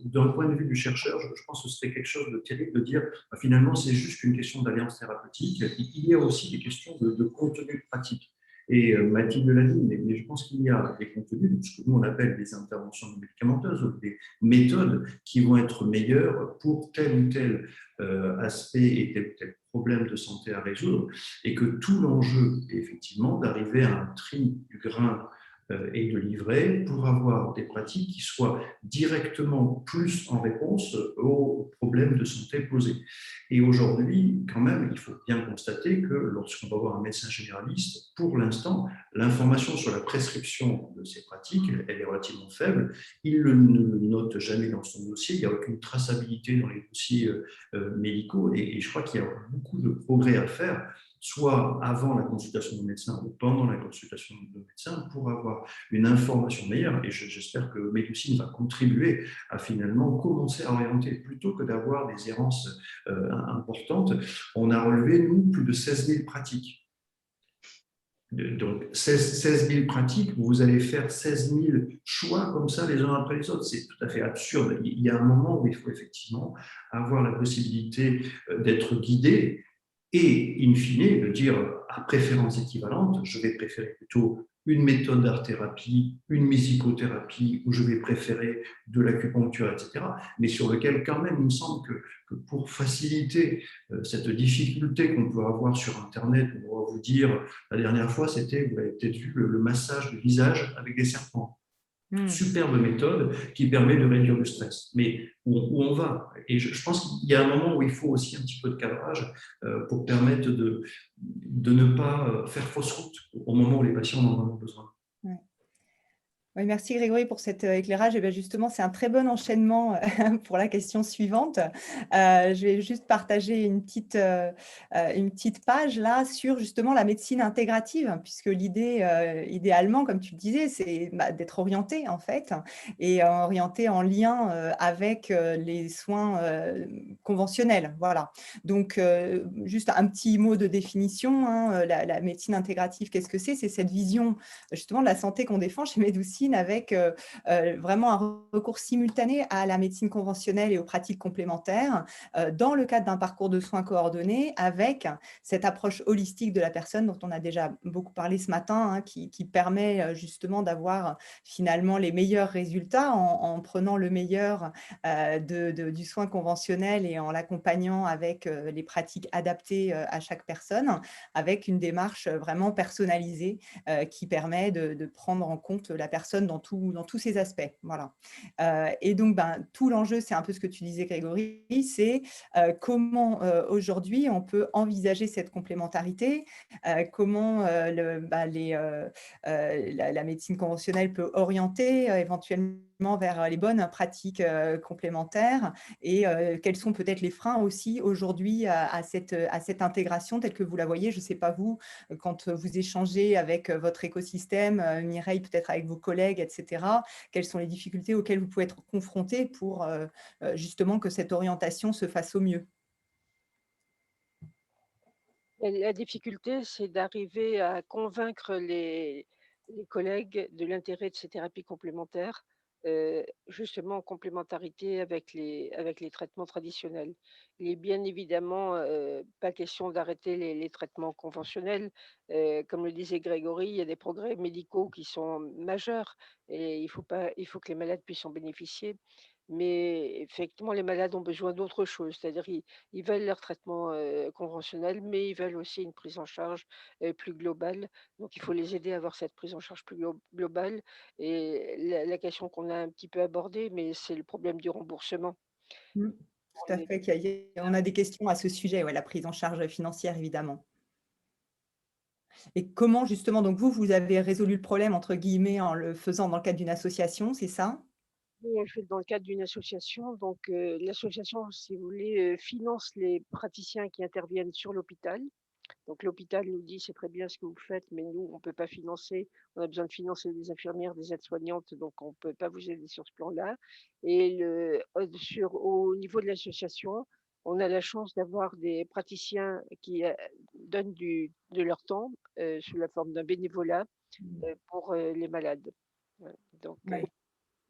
D'un point de vue du chercheur, je pense que ce serait quelque chose de terrible de dire finalement c'est juste une question d'alliance thérapeutique. Il y a aussi des questions de contenu pratique. Et Mathilde l'a dit, mais je pense qu'il y a des contenus, ce que nous on appelle des interventions médicamenteuses, ou des méthodes qui vont être meilleures pour tel ou tel aspect et tel ou tel problème de santé à résoudre, et que tout l'enjeu est effectivement d'arriver à un tri du grain et de livrer pour avoir des pratiques qui soient directement plus en réponse aux problèmes de santé posés. Et aujourd'hui, quand même, il faut bien constater que lorsqu'on va voir un médecin généraliste, pour l'instant, l'information sur la prescription de ces pratiques, elle est relativement faible. Il ne le note jamais dans son dossier, il n'y a aucune traçabilité dans les dossiers médicaux, et je crois qu'il y a beaucoup de progrès à faire, soit avant la consultation du médecin ou pendant la consultation du médecin, pour avoir une information meilleure. Et j'espère que Médoucine va contribuer à finalement commencer à orienter, plutôt que d'avoir des errances importantes. On a relevé, nous, plus de 16 000 pratiques. Donc, 16 000 pratiques, vous allez faire 16 000 choix comme ça, les uns après les autres. C'est tout à fait absurde. Il y a un moment où il faut effectivement avoir la possibilité d'être guidé et, in fine, de dire à préférence équivalente, je vais préférer plutôt une méthode d'art-thérapie, une musicothérapie, ou je vais préférer de l'acupuncture, etc. Mais sur lequel, quand même, il me semble que pour faciliter cette difficulté qu'on peut avoir sur Internet, on va vous dire, la dernière fois, c'était, vous avez peut-être vu, le massage du visage avec des serpents. Superbe méthode qui permet de réduire le stress. Mais où on va? Et je pense qu'il y a un moment où il faut aussi un petit peu de cadrage pour permettre de ne pas faire fausse route au moment où les patients en ont vraiment besoin. Oui, merci Grégory pour cet éclairage. Et bien justement, c'est un très bon enchaînement pour la question suivante. Je vais juste partager une petite page là sur justement la médecine intégrative, puisque l'idée, idéalement, comme tu le disais, c'est d'être orienté en fait, et orienté en lien avec les soins conventionnels. Voilà. Donc, juste un petit mot de définition. La médecine intégrative, qu'est-ce que c'est? C'est cette vision justement de la santé qu'on défend chez Médoucine, médecine avec vraiment un recours simultané à la médecine conventionnelle et aux pratiques complémentaires dans le cadre d'un parcours de soins coordonnés avec cette approche holistique de la personne dont on a déjà beaucoup parlé ce matin, hein, qui permet justement d'avoir finalement les meilleurs résultats en prenant le meilleur du soin conventionnel et en l'accompagnant avec les pratiques adaptées à chaque personne, avec une démarche vraiment personnalisée qui permet de prendre en compte la personne dans tous ses aspects. Voilà. Et donc, tout l'enjeu, c'est un peu ce que tu disais, Grégory, c'est comment aujourd'hui on peut envisager cette complémentarité, comment la médecine conventionnelle peut orienter éventuellement vers les bonnes pratiques complémentaires et quels sont peut-être les freins aussi aujourd'hui à cette intégration telle que vous la voyez. Je ne sais pas vous, quand vous échangez avec votre écosystème, Mireille, peut-être avec vos collègues, etc., quelles sont les difficultés auxquelles vous pouvez être confrontés pour justement que cette orientation se fasse au mieux? La difficulté, c'est d'arriver à convaincre les collègues de l'intérêt de ces thérapies complémentaires, justement en complémentarité avec les traitements traditionnels. Il est bien évidemment pas question d'arrêter les traitements conventionnels. Comme le disait Grégory, il y a des progrès médicaux qui sont majeurs et il faut que les malades puissent en bénéficier. Mais effectivement, les malades ont besoin d'autre chose, c'est-à-dire ils veulent leur traitement conventionnel, mais ils veulent aussi une prise en charge plus globale. Donc, il faut les aider à avoir cette prise en charge plus globale. Et la question qu'on a un petit peu abordée, mais c'est le problème du remboursement. Mmh. Tout On à est- fait, on a des questions à ce sujet, ouais, la prise en charge financière, évidemment. Et comment justement, donc vous avez résolu le problème, entre guillemets, en le faisant dans le cadre d'une association, c'est ça? Nous, on le fait dans le cadre d'une association. Donc, l'association, si vous voulez, finance les praticiens qui interviennent sur l'hôpital. Donc l'hôpital nous dit: «C'est très bien ce que vous faites, mais nous, on ne peut pas financer. On a besoin de financer des infirmières, des aides-soignantes, donc on ne peut pas vous aider sur ce plan-là» et au niveau de l'association, on a la chance d'avoir des praticiens qui, donnent de leur temps, sous la forme d'un bénévolat, pour, les malades. Voilà, donc Ouais,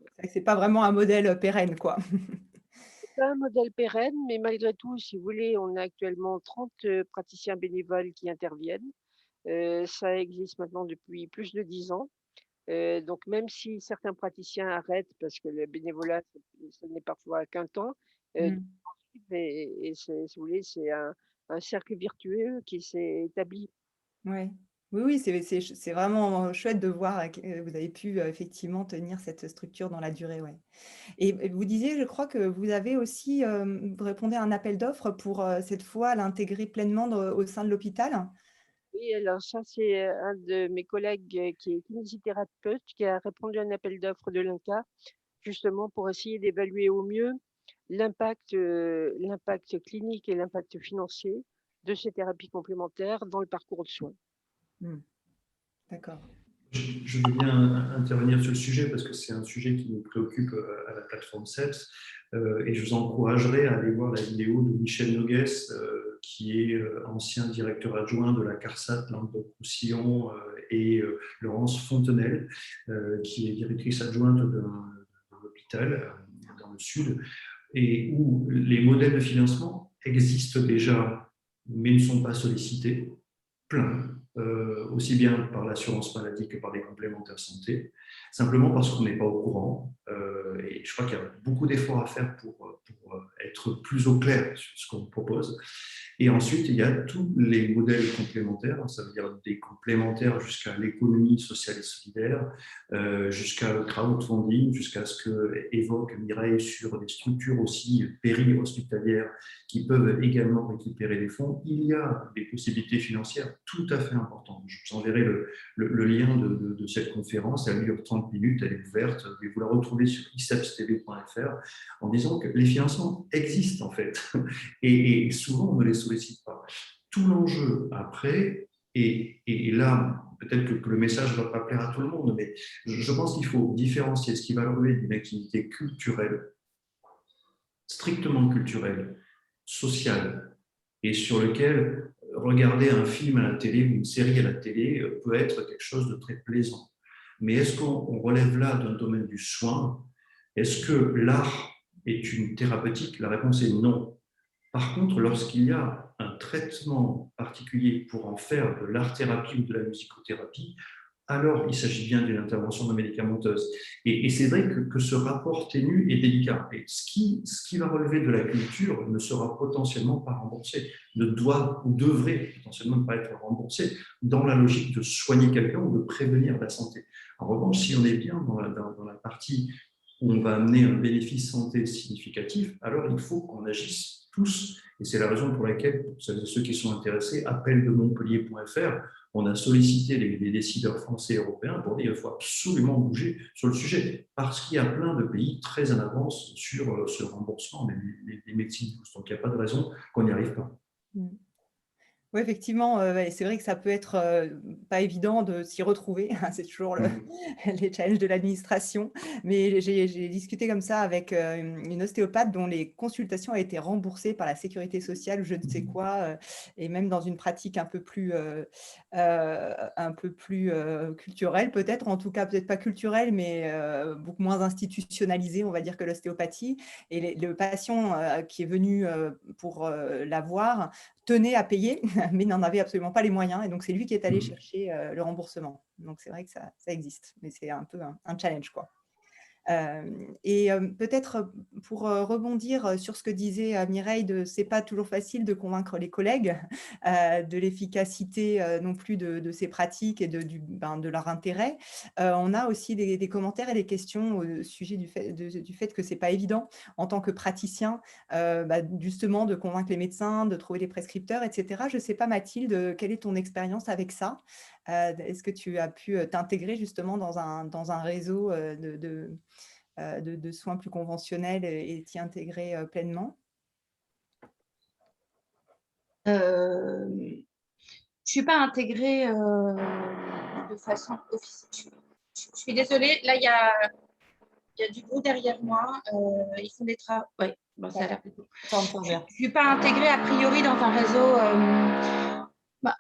c'est vrai que c'est pas vraiment un modèle pérenne, quoi. c'est pas un modèle pérenne, mais malgré tout, si vous voulez, on a actuellement 30 praticiens bénévoles qui interviennent. Ça existe maintenant depuis plus de 10 ans. Donc même si certains praticiens arrêtent parce que le bénévolat, ce n'est parfois qu'un temps, Mmh. et si vous voulez, c'est un cercle vertueux qui s'est établi. Ouais. Oui, oui, c'est vraiment chouette de voir que vous avez pu, effectivement tenir cette structure dans la durée, ouais. Et vous disiez, je crois que vous avez aussi, vous répondez à un appel d'offres pour, cette fois l'intégrer pleinement au sein de l'hôpital? Oui, alors ça, c'est un de mes collègues qui est kinésithérapeute qui a répondu à un appel d'offres de l'INCa, justement pour essayer d'évaluer au mieux l'impact clinique et l'impact financier de ces thérapies complémentaires dans le parcours de soins. Mmh. D'accord. Je veux bien intervenir sur le sujet parce que c'est un sujet qui nous préoccupe à la plateforme CEPS et je vous encouragerai à aller voir la vidéo de Michel Noguès qui est ancien directeur adjoint de la CARSAT Languedoc-Roussillon et Laurence Fontenelle qui est directrice adjointe d'un hôpital dans le sud et où les modèles de financement existent déjà mais ne sont pas sollicités, plein. Aussi bien par l'assurance maladie que par les complémentaires santé, simplement parce qu'on n'est pas au courant. Et je crois qu'il y a beaucoup d'efforts à faire pour être plus au clair sur ce qu'on propose. Et ensuite, il y a tous les modèles complémentaires, ça veut dire des complémentaires jusqu'à l'économie sociale et solidaire, jusqu'à le crowdfunding, jusqu'à ce qu'évoque Mireille sur des structures aussi péri-hospitalières qui peuvent également récupérer des fonds. Il y a des possibilités financières tout à fait importantes. Je vous enverrai le lien de cette conférence. Elle dure 30 minutes, elle est ouverte. Et vous la retrouvez sur icepstv.fr en disant que les financements existent en fait. Et souvent, on ne les sollicite pas. Tout l'enjeu après, et là, peut-être que le message ne va pas plaire à tout le monde, mais je pense qu'il faut différencier ce qui va relever d'une activité culturelle, strictement culturelle, sociale, et sur lequel regarder un film à la télé ou une série à la télé peut être quelque chose de très plaisant. Mais est-ce qu'on relève là d'un domaine du soin? Est-ce que l'art est une thérapeutique? La réponse est non. Par contre, lorsqu'il y a un traitement particulier pour en faire de l'art-thérapie ou de la musicothérapie, alors il s'agit bien d'une intervention non médicamenteuse. Et c'est vrai que ce rapport ténu est délicat. Et ce qui va relever de la culture ne sera potentiellement pas remboursé, ne doit ou devrait potentiellement ne pas être remboursé dans la logique de soigner quelqu'un ou de prévenir la santé. En revanche, si on est bien dans la partie où on va amener un bénéfice santé significatif, alors il faut qu'on agisse tous. Et c'est la raison pour laquelle, pour celles et ceux qui sont intéressés, appeldemontpellier.fr, on a sollicité les décideurs français et européens pour dire qu'il faut absolument bouger sur le sujet, parce qu'il y a plein de pays très en avance sur ce remboursement des médecines douces. Donc, il n'y a pas de raison qu'on n'y arrive pas. Oui, effectivement, ouais, c'est vrai que ça peut être pas évident de s'y retrouver. C'est toujours les challenges de l'administration. Mais j'ai discuté comme ça avec une ostéopathe dont les consultations ont été remboursées par la sécurité sociale ou je ne sais quoi, et même dans une pratique un peu plus culturelle peut-être, en tout cas peut-être pas culturelle, mais beaucoup moins institutionnalisée, on va dire, que l'ostéopathie. Et le patient qui est venu pour la voir tenait à payer, mais n'en avait absolument pas les moyens. Et donc, c'est lui qui est allé chercher le remboursement. Donc, c'est vrai que ça existe, mais c'est un peu un challenge, quoi. Et peut-être pour rebondir sur ce que disait Mireille, c'est pas toujours facile de convaincre les collègues de l'efficacité non plus de ces pratiques et de leur intérêt. On a aussi des commentaires et des questions au sujet du fait que c'est pas évident en tant que praticien justement de convaincre les médecins, de trouver les prescripteurs, etc. Je sais pas, Mathilde, quelle est ton expérience avec ça? Est-ce que tu as pu t'intégrer justement dans un réseau de soins plus conventionnels et t'y intégrer pleinement? Je ne suis pas intégrée de façon officielle. Je suis désolée, là, il y a du bruit derrière moi. Ils font des travaux. Oui, bon, ça a l'air plutôt. Je ne suis pas intégrée a priori dans un réseau.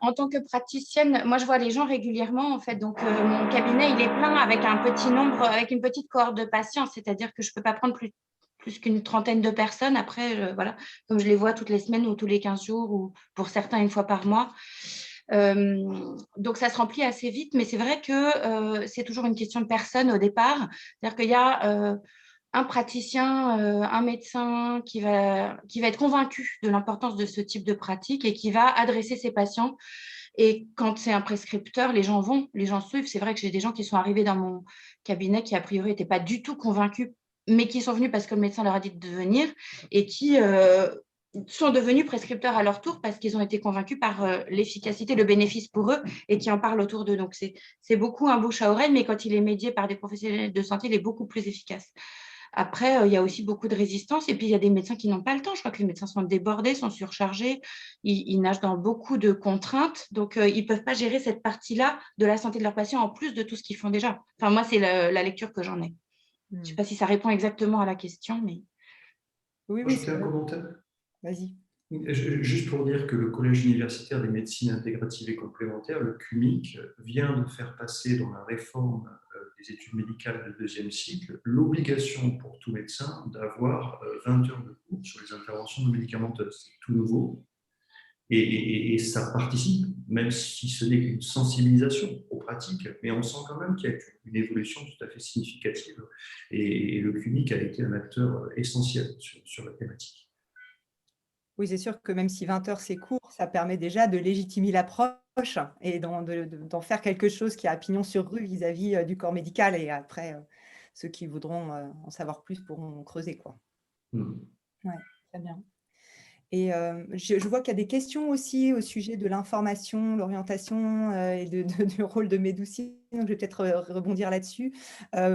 En tant que praticienne, moi, je vois les gens régulièrement, en fait. Donc, mon cabinet, il est plein avec un petit nombre, avec une petite cohorte de patients. C'est-à-dire que je ne peux pas prendre plus qu'une trentaine de personnes. Après, voilà, comme je les vois toutes les semaines ou tous les 15 jours ou pour certains une fois par mois. Donc, ça se remplit assez vite. Mais c'est vrai que c'est toujours une question de personne au départ. C'est-à-dire qu'il y a un praticien, un médecin qui va être convaincu de l'importance de ce type de pratique et qui va adresser ses patients. Et quand c'est un prescripteur, les gens suivent. C'est vrai que j'ai des gens qui sont arrivés dans mon cabinet qui, a priori, n'étaient pas du tout convaincus, mais qui sont venus parce que le médecin leur a dit de venir et qui sont devenus prescripteurs à leur tour parce qu'ils ont été convaincus par l'efficacité, le bénéfice pour eux et qui en parlent autour d'eux. Donc, c'est beaucoup un bouche à oreille, mais quand il est médié par des professionnels de santé, il est beaucoup plus efficace. Après, il y a aussi beaucoup de résistance. Et puis, il y a des médecins qui n'ont pas le temps. Je crois que les médecins sont débordés, sont surchargés. Ils nagent dans beaucoup de contraintes. Donc, ils ne peuvent pas gérer cette partie-là de la santé de leurs patients en plus de tout ce qu'ils font déjà. Enfin, moi, c'est la lecture que j'en ai. Je ne sais pas si ça répond exactement à la question. Mais... Oui, Moi, je fais un commentaire. Vas-y. Juste pour dire que le Collège universitaire des médecines intégratives et complémentaires, le CUMIC, vient de faire passer dans la réforme des études médicales de deuxième cycle l'obligation pour tout médecin d'avoir 20 heures de cours sur les interventions non médicamenteuses. C'est tout nouveau. Et ça participe, même si ce n'est qu'une sensibilisation aux pratiques, mais on sent quand même qu'il y a une évolution tout à fait significative. Et le CUMIC a été un acteur essentiel sur la thématique. Oui, c'est sûr que même si 20 heures, c'est court, ça permet déjà de légitimer l'approche et d'en faire quelque chose qui a pignon sur rue vis-à-vis du corps médical. Et après, ceux qui voudront en savoir plus pourront creuser, quoi. Ouais, très bien. Et je vois qu'il y a des questions aussi au sujet de l'information, l'orientation et du rôle de Médoucine. Donc, je vais peut-être rebondir là-dessus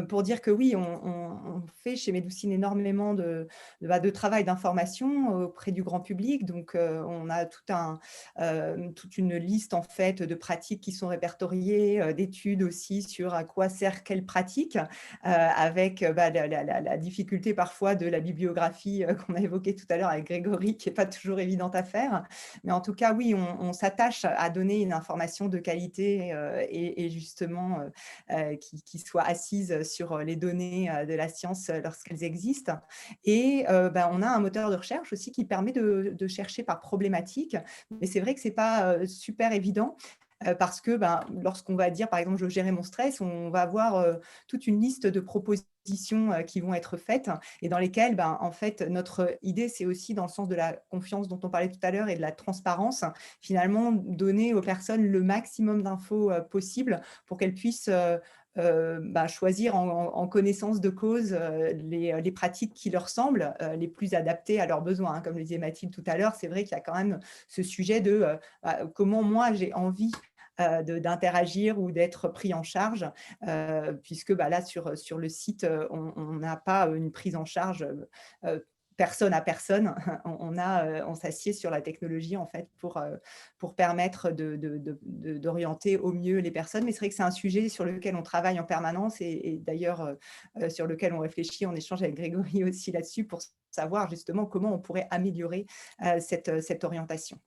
pour dire que oui, on fait chez Médoucine énormément de travail d'information auprès du grand public. Donc, on a toute une liste en fait de pratiques qui sont répertoriées, d'études aussi sur à quoi sert quelle pratique, avec la difficulté parfois de la bibliographie qu'on a évoquée tout à l'heure avec Grégory, qui n'est pas toujours évidente à faire. Mais en tout cas, oui, on s'attache à donner une information de qualité et justement vraiment qui soit assise sur les données de la science lorsqu'elles existent. Et on a un moteur de recherche aussi qui permet de chercher par problématique. Mais c'est vrai que ce n'est pas super évident. Parce que lorsqu'on va dire, par exemple, je gérais mon stress, on va avoir toute une liste de propositions qui vont être faites et dans lesquelles, en fait, notre idée, c'est aussi dans le sens de la confiance dont on parlait tout à l'heure et de la transparence, finalement, donner aux personnes le maximum d'infos possibles pour qu'elles puissent choisir en connaissance de cause les pratiques qui leur semblent les plus adaptées à leurs besoins. Hein. Comme le disait Mathilde tout à l'heure, c'est vrai qu'il y a quand même ce sujet de comment moi j'ai envie d'interagir ou d'être pris en charge, puisque là, sur le site, on n'a pas une prise en charge personne à personne. On s'assied sur la technologie en fait pour permettre d'orienter au mieux les personnes. Mais c'est vrai que c'est un sujet sur lequel on travaille en permanence et d'ailleurs sur lequel on réfléchit. On échange avec Grégory aussi là-dessus pour savoir justement comment on pourrait améliorer cette orientation.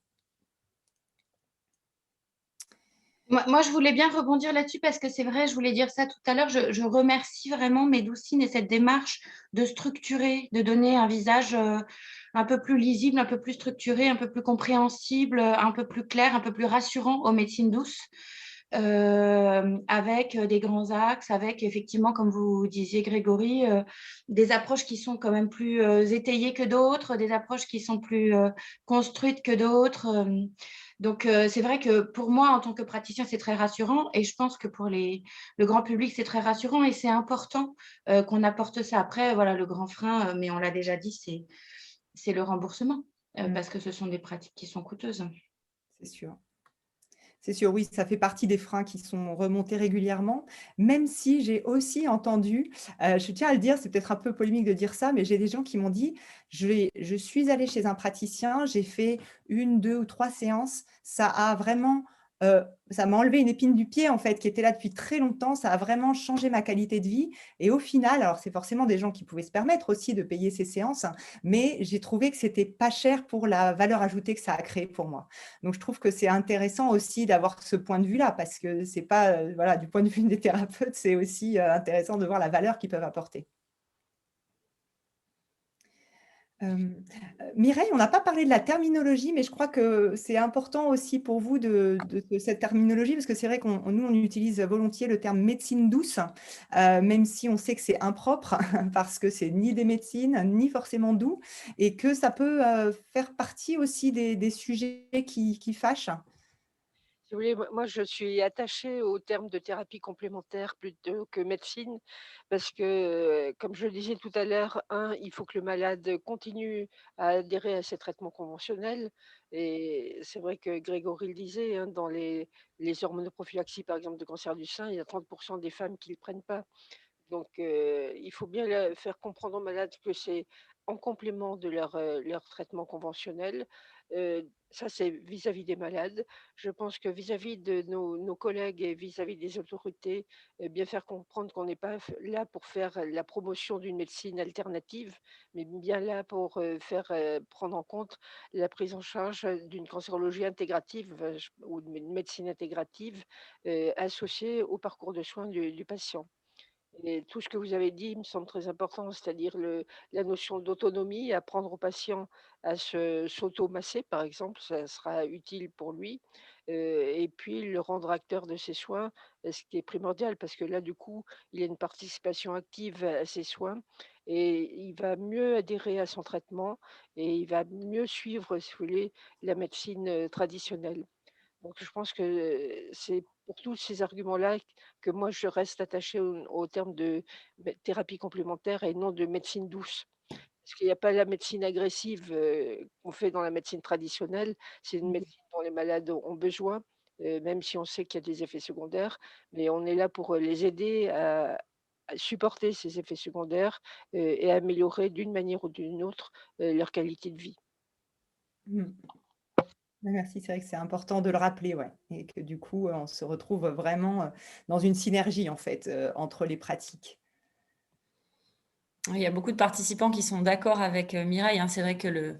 Moi, je voulais bien rebondir là-dessus parce que c'est vrai, je voulais dire ça tout à l'heure. Je remercie vraiment Médoucine et cette démarche de structurer, de donner un visage un peu plus lisible, un peu plus structuré, un peu plus compréhensible, un peu plus clair, un peu plus rassurant aux médecines douces, avec des grands axes, avec effectivement, comme vous disiez Grégory, des approches qui sont quand même plus étayées que d'autres, des approches qui sont plus construites que d'autres. Donc, c'est vrai que pour moi, en tant que praticien, c'est très rassurant et je pense que pour le grand public, c'est très rassurant et c'est important qu'on apporte ça. Après, voilà, le grand frein, mais on l'a déjà dit, c'est le remboursement parce que ce sont des pratiques qui sont coûteuses. C'est sûr. C'est sûr, oui, ça fait partie des freins qui sont remontés régulièrement, même si j'ai aussi entendu, je tiens à le dire, c'est peut-être un peu polémique de dire ça, mais j'ai des gens qui m'ont dit, je suis allée chez un praticien, j'ai fait 1, 2 ou 3 séances, ça a vraiment, ça m'a enlevé une épine du pied en fait, qui était là depuis très longtemps, ça a vraiment changé ma qualité de vie et au final, alors c'est forcément des gens qui pouvaient se permettre aussi de payer ces séances, mais j'ai trouvé que c'était pas cher pour la valeur ajoutée que ça a créé pour moi. Donc, je trouve que c'est intéressant aussi d'avoir ce point de vue-là, parce que c'est pas, voilà, du point de vue des thérapeutes, c'est aussi intéressant de voir la valeur qu'ils peuvent apporter. Mireille, on n'a pas parlé de la terminologie, mais je crois que c'est important aussi pour vous de cette terminologie, parce que c'est vrai nous, on utilise volontiers le terme médecine douce, même si on sait que c'est impropre, parce que c'est ni des médecines, ni forcément doux, et que ça peut faire partie aussi des sujets qui fâchent. Si vous voulez, moi, je suis attachée au terme de thérapie complémentaire plutôt que médecine, parce que, comme je le disais tout à l'heure, il faut que le malade continue à adhérer à ses traitements conventionnels. Et c'est vrai que Grégory le disait, hein, dans les hormonoprophylaxies, par exemple, de cancer du sein, il y a 30% des femmes qui ne le prennent pas. Donc, il faut bien faire comprendre aux malades que c'est en complément de leur traitement conventionnel. Ça, c'est vis-à-vis des malades. Je pense que vis-à-vis de nos collègues et vis-à-vis des autorités, bien faire comprendre qu'on n'est pas là pour faire la promotion d'une médecine alternative, mais bien là pour prendre en compte la prise en charge d'une cancérologie intégrative ou une médecine intégrative associée au parcours de soins du patient. Et tout ce que vous avez dit me semble très important, c'est-à-dire la notion d'autonomie, apprendre au patient à s'automasser, par exemple, ça sera utile pour lui. Et puis le rendre acteur de ses soins, ce qui est primordial, parce que là, du coup, il a une participation active à ses soins et il va mieux adhérer à son traitement et il va mieux suivre, si vous voulez, la médecine traditionnelle. Donc je pense que c'est pour tous ces arguments-là que moi je reste attachée au terme de thérapie complémentaire et non de médecine douce. Parce qu'il n'y a pas la médecine agressive qu'on fait dans la médecine traditionnelle, c'est une médecine dont les malades ont besoin, même si on sait qu'il y a des effets secondaires, mais on est là pour les aider à supporter ces effets secondaires et à améliorer d'une manière ou d'une autre leur qualité de vie. Mmh. Merci, c'est vrai que c'est important de le rappeler, ouais, et que du coup, on se retrouve vraiment dans une synergie en fait entre les pratiques. Il y a beaucoup de participants qui sont d'accord avec Mireille, hein. C'est vrai que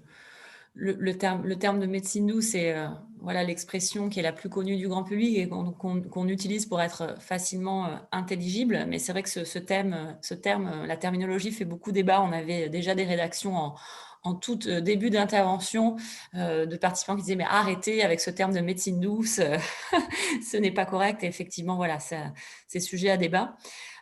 le terme de médecine douce, c'est voilà, l'expression qui est la plus connue du grand public et qu'on utilise pour être facilement intelligible. Mais c'est vrai que ce terme, la terminologie fait beaucoup débat. On avait déjà des rédactions en tout début d'intervention de participants qui disaient mais arrêtez avec ce terme de médecine douce, ce n'est pas correct. Et effectivement, voilà, c'est sujet à débat.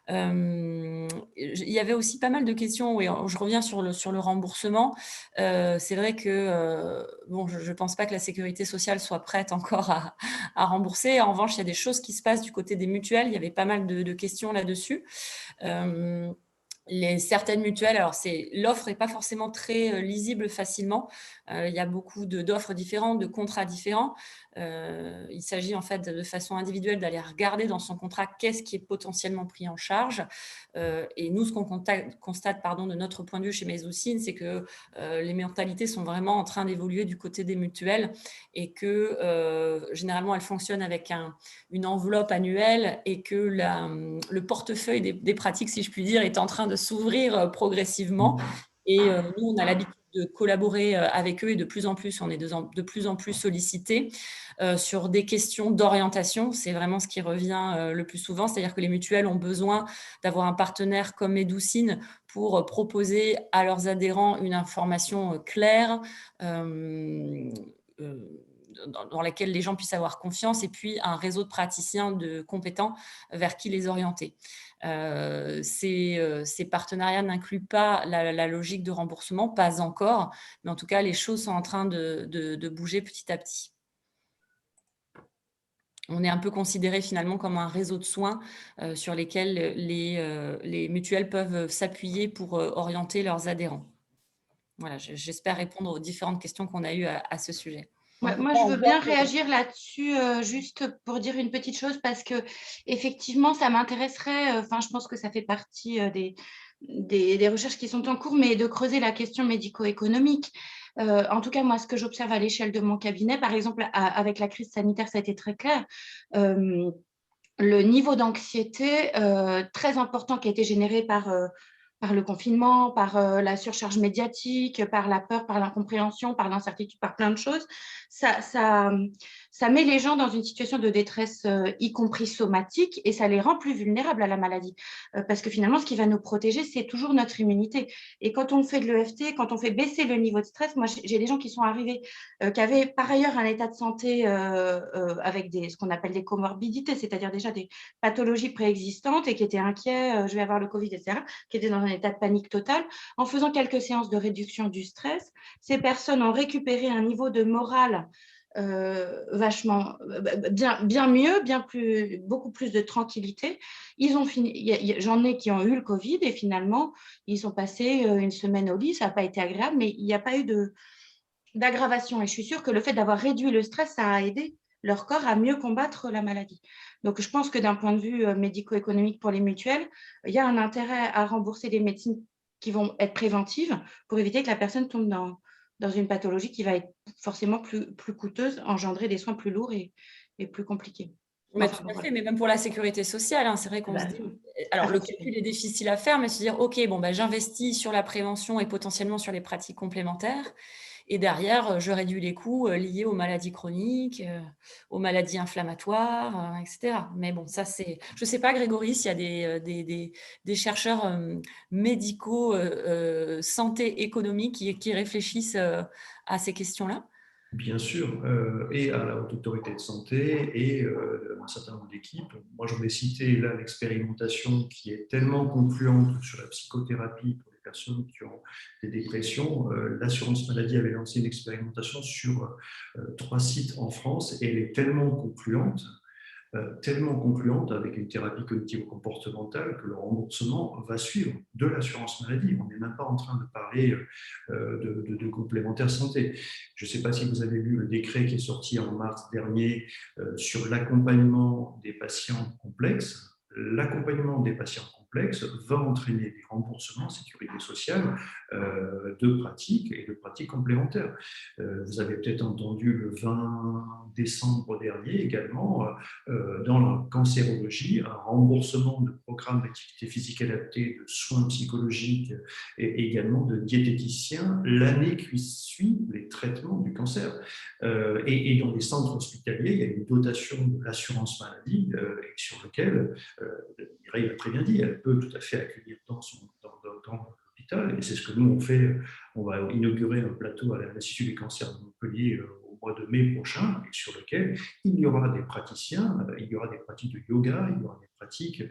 Il y avait aussi pas mal de questions, oui, je reviens sur le remboursement. C'est vrai que, bon, je ne pense pas que la sécurité sociale soit prête encore à rembourser. En revanche, il y a des choses qui se passent du côté des mutuelles. Il y avait pas mal de questions là-dessus. Certaines mutuelles, alors l'offre n'est pas forcément très lisible facilement. Il y a beaucoup d'offres différentes, de contrats différents. Il s'agit en fait de façon individuelle d'aller regarder dans son contrat qu'est-ce qui est potentiellement pris en charge. Et nous, ce qu'on constate de notre point de vue chez Mesosin, c'est que les mentalités sont vraiment en train d'évoluer du côté des mutuelles et que généralement, elles fonctionnent avec une enveloppe annuelle et que le portefeuille des pratiques, si je puis dire, est en train de s'ouvrir progressivement. Et nous, on a l'habitude de collaborer avec eux et de plus en plus, on est de plus en plus sollicités sur des questions d'orientation. C'est vraiment ce qui revient le plus souvent, c'est-à-dire que les mutuelles ont besoin d'avoir un partenaire comme Medousine pour proposer à leurs adhérents une information claire, dans laquelle les gens puissent avoir confiance et puis un réseau de praticiens compétents vers qui les orienter. Ces partenariats n'incluent pas la logique de remboursement, pas encore, mais en tout cas, les choses sont en train de bouger petit à petit. On est un peu considéré finalement comme un réseau de soins sur lesquels les mutuelles peuvent s'appuyer pour orienter leurs adhérents. Voilà, j'espère répondre aux différentes questions qu'on a eues à ce sujet. Ouais, moi, je veux bien réagir là-dessus, juste pour dire une petite chose, parce que effectivement, ça m'intéresserait. Enfin, je pense que ça fait partie des recherches qui sont en cours, mais de creuser la question médico-économique. En tout cas, moi, ce que j'observe à l'échelle de mon cabinet, par exemple, avec la crise sanitaire, ça a été très clair. Le niveau d'anxiété très important qui a été généré par le confinement, par la surcharge médiatique, par la peur, par l'incompréhension, par l'incertitude, par plein de choses, ça met les gens dans une situation de détresse, y compris somatique, et ça les rend plus vulnérables à la maladie. Parce que finalement, ce qui va nous protéger, c'est toujours notre immunité. Et quand on fait de l'EFT, quand on fait baisser le niveau de stress, moi, j'ai des gens qui sont arrivés, qui avaient par ailleurs un état de santé avec ce qu'on appelle des comorbidités, c'est-à-dire déjà des pathologies préexistantes et qui étaient inquiets, je vais avoir le Covid, etc., qui étaient dans un état de panique totale. En faisant quelques séances de réduction du stress, ces personnes ont récupéré un niveau de morale vachement bien mieux, beaucoup plus de tranquillité. Ils ont fini, j'en ai qui ont eu le Covid et finalement ils sont passés une semaine au lit, ça n'a pas été agréable, mais il n'y a pas eu d'aggravation. Et je suis sûre que le fait d'avoir réduit le stress, ça a aidé leur corps à mieux combattre la maladie. Donc je pense que d'un point de vue médico-économique pour les mutuelles, il y a un intérêt à rembourser des médecines qui vont être préventives pour éviter que la personne tombe dans une pathologie qui va être forcément plus coûteuse, engendrer des soins plus lourds et plus compliqués. Mais tout à fait, mais même pour la sécurité sociale, hein, c'est vrai qu'on se dit… Alors, le calcul est difficile à faire, mais se dire, OK, bon, j'investis sur la prévention et potentiellement sur les pratiques complémentaires. Et derrière, je réduis les coûts liés aux maladies chroniques, aux maladies inflammatoires, etc. Mais bon, ça, c'est… Je ne sais pas, Grégory, s'il y a des chercheurs médicaux, santé économique qui réfléchissent à ces questions-là. Bien sûr, et à la Haute Autorité de Santé et un certain nombre d'équipes. Moi, je voulais citer là l'expérimentation qui est tellement concluante sur la psychothérapie pour les personnes qui ont des dépressions. L'assurance maladie avait lancé une expérimentation sur 3 sites en France et elle est tellement concluante avec une thérapie cognitivo-comportementale que le remboursement va suivre de l'assurance maladie. On n'est même pas en train de parler de complémentaire santé. Je ne sais pas si vous avez lu le décret qui est sorti en mars dernier sur l'accompagnement des patients complexes. L'accompagnement des patients complexes va entraîner des remboursements sécurité sociale de pratiques et de pratiques complémentaires. Vous avez peut-être entendu le 20 décembre dernier également, dans la cancérologie, un remboursement de programmes d'activité physique adaptée, de soins psychologiques et également de diététiciens l'année qui suit les traitement du cancer. Et dans les centres hospitaliers, il y a une dotation de l'assurance maladie sur lequel, Mireille l'a très bien dit, elle peut tout à fait accueillir dans l'hôpital. Et c'est ce que nous, on fait. On va inaugurer un plateau à l'Institut du cancer de Montpellier au mois de mai prochain, sur lequel il y aura des praticiens, il y aura des pratiques de yoga, il y aura des pratiques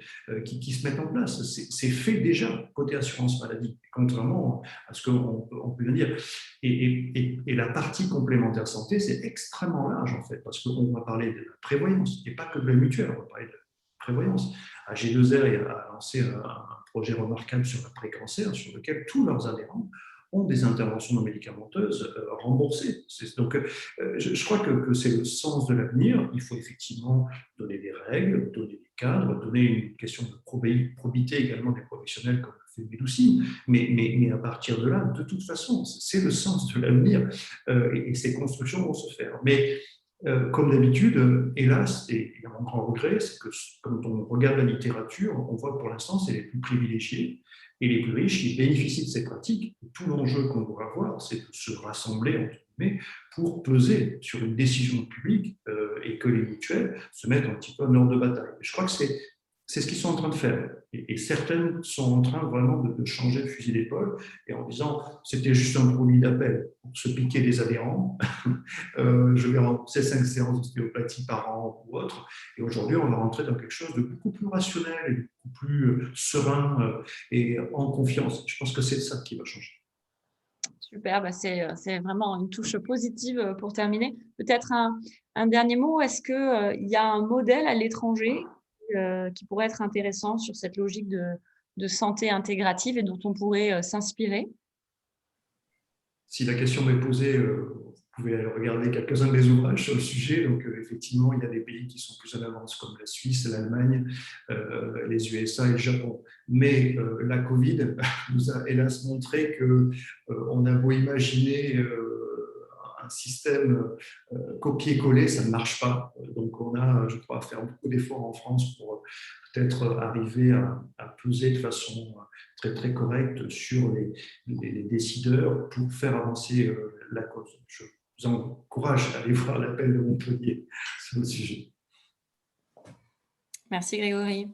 qui se mettent en place. C'est fait déjà côté assurance maladie, contrairement à ce qu'on peut dire. Et la partie complémentaire santé, c'est extrêmement large en fait, parce qu'on va parler de la prévoyance, et pas que de la mutuelle, on va parler de la prévoyance. AG2R a lancé un projet remarquable sur l'après-cancer, sur lequel tous leurs adhérents ont des interventions non médicamenteuses remboursées. Donc, je crois que c'est le sens de l'avenir. Il faut effectivement donner des règles, donner des cadres, donner une question de probité également des professionnels comme le fait Médoucine. Mais à partir de là, de toute façon, c'est le sens de l'avenir et ces constructions vont se faire. Mais comme d'habitude, hélas, et mon grand regret, c'est que quand on regarde la littérature, on voit que pour l'instant, c'est les plus privilégiés et les plus riches qui bénéficient de ces pratiques. Tout l'enjeu qu'on doit avoir, c'est de se rassembler, entre guillemets, pour peser sur une décision publique et que les mutuelles se mettent un petit peu en ordre de bataille. Je crois que c'est ce qu'ils sont en train de faire. Et certaines sont en train vraiment de changer de fusil d'épaule et en disant c'était juste un produit d'appel pour se piquer des adhérents. Je vais rembourser 5 séances d'ostéopathie par an ou autre. Et aujourd'hui, on va rentrer dans quelque chose de beaucoup plus rationnel et beaucoup plus serein et en confiance. Je pense que c'est ça qui va changer. Super, bah c'est vraiment une touche positive pour terminer. Peut-être un dernier mot. Est-ce qu'il y a un modèle à l'étranger qui pourrait être intéressant sur cette logique de santé intégrative et dont on pourrait s'inspirer? Si la question m'est posée, vous pouvez regarder quelques-uns des ouvrages sur le sujet. Donc, effectivement, il y a des pays qui sont plus en avance, comme la Suisse, l'Allemagne, les USA et le Japon. Mais la Covid nous a hélas montré qu'on a beau imaginer un système copier-coller, ça ne marche pas. Donc, on a, je crois, à faire beaucoup d'efforts en France pour peut-être arriver à peser de façon très, très correcte sur les décideurs pour faire avancer la cause. Je vous encourage à aller voir l'appel de Montpellier sur le sujet. Merci Grégory.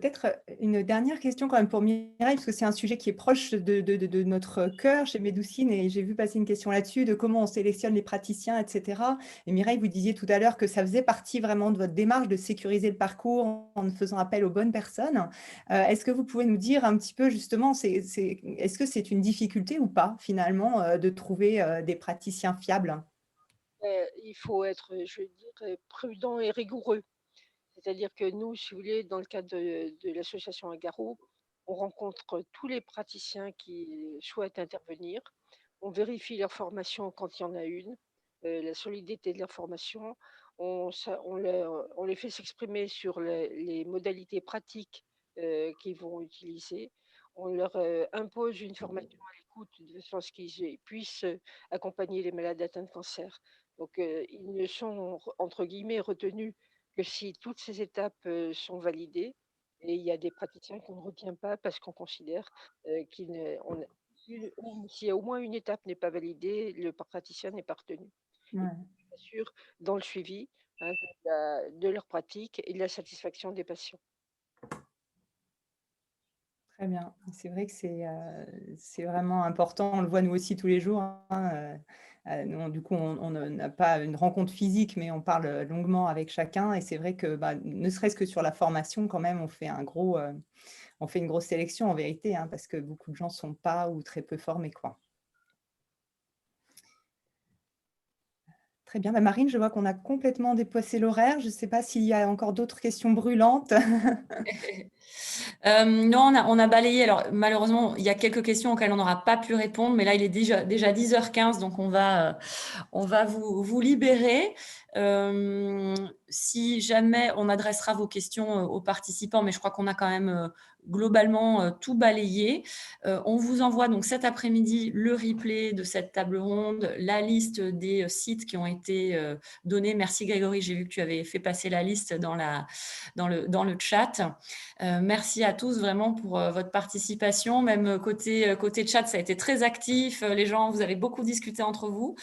Peut-être une dernière question quand même pour Mireille, parce que c'est un sujet qui est proche de notre cœur chez Médoucine, et j'ai vu passer une question là-dessus, de comment on sélectionne les praticiens, etc. Et Mireille, vous disiez tout à l'heure que ça faisait partie vraiment de votre démarche de sécuriser le parcours en faisant appel aux bonnes personnes. Est-ce que vous pouvez nous dire un petit peu justement, est-ce que c'est une difficulté ou pas finalement de trouver des praticiens fiables? Il faut être, je veux dire, prudent et rigoureux. C'est-à-dire que nous, si vous voulez, dans le cadre de l'association Agaro, on rencontre tous les praticiens qui souhaitent intervenir. On vérifie leur formation quand il y en a une, la solidité de leur formation. On les fait s'exprimer sur les modalités pratiques qu'ils vont utiliser. On leur impose une formation à l'écoute de façon à ce qu'ils puissent accompagner les malades atteints de cancer. Donc, ils ne sont, entre guillemets, retenus que si toutes ces étapes sont validées. Et il y a des praticiens qu'on ne retient pas parce qu'on considère si au moins une étape n'est pas validée, le praticien n'est pas retenu. Ouais. Et bien sûr, dans le suivi de leur pratique et de la satisfaction des patients. Très bien. C'est vrai que c'est vraiment important. On le voit nous aussi tous les jours. Hein. Nous, du coup, on n'a pas une rencontre physique, mais on parle longuement avec chacun. Et c'est vrai que, ne serait-ce que sur la formation, quand même, on fait une grosse sélection en vérité, hein, parce que beaucoup de gens ne sont pas ou très peu formés, quoi. Très bien. Marine, je vois qu'on a complètement dépassé l'horaire. Je ne sais pas s'il y a encore d'autres questions brûlantes. Non, on a balayé. Alors, malheureusement, il y a quelques questions auxquelles on n'aura pas pu répondre, mais là, il est déjà 10h15, donc on va vous libérer. Si jamais on adressera vos questions aux participants, mais je crois qu'on a quand même globalement tout balayé. On vous envoie donc cet après-midi le replay de cette table ronde, la liste des sites qui ont été donnés. Merci Grégory, j'ai vu que tu avais fait passer la liste dans le chat. Merci à tous vraiment pour votre participation. Même côté chat, ça a été très actif. Les gens, vous avez beaucoup discuté entre vous.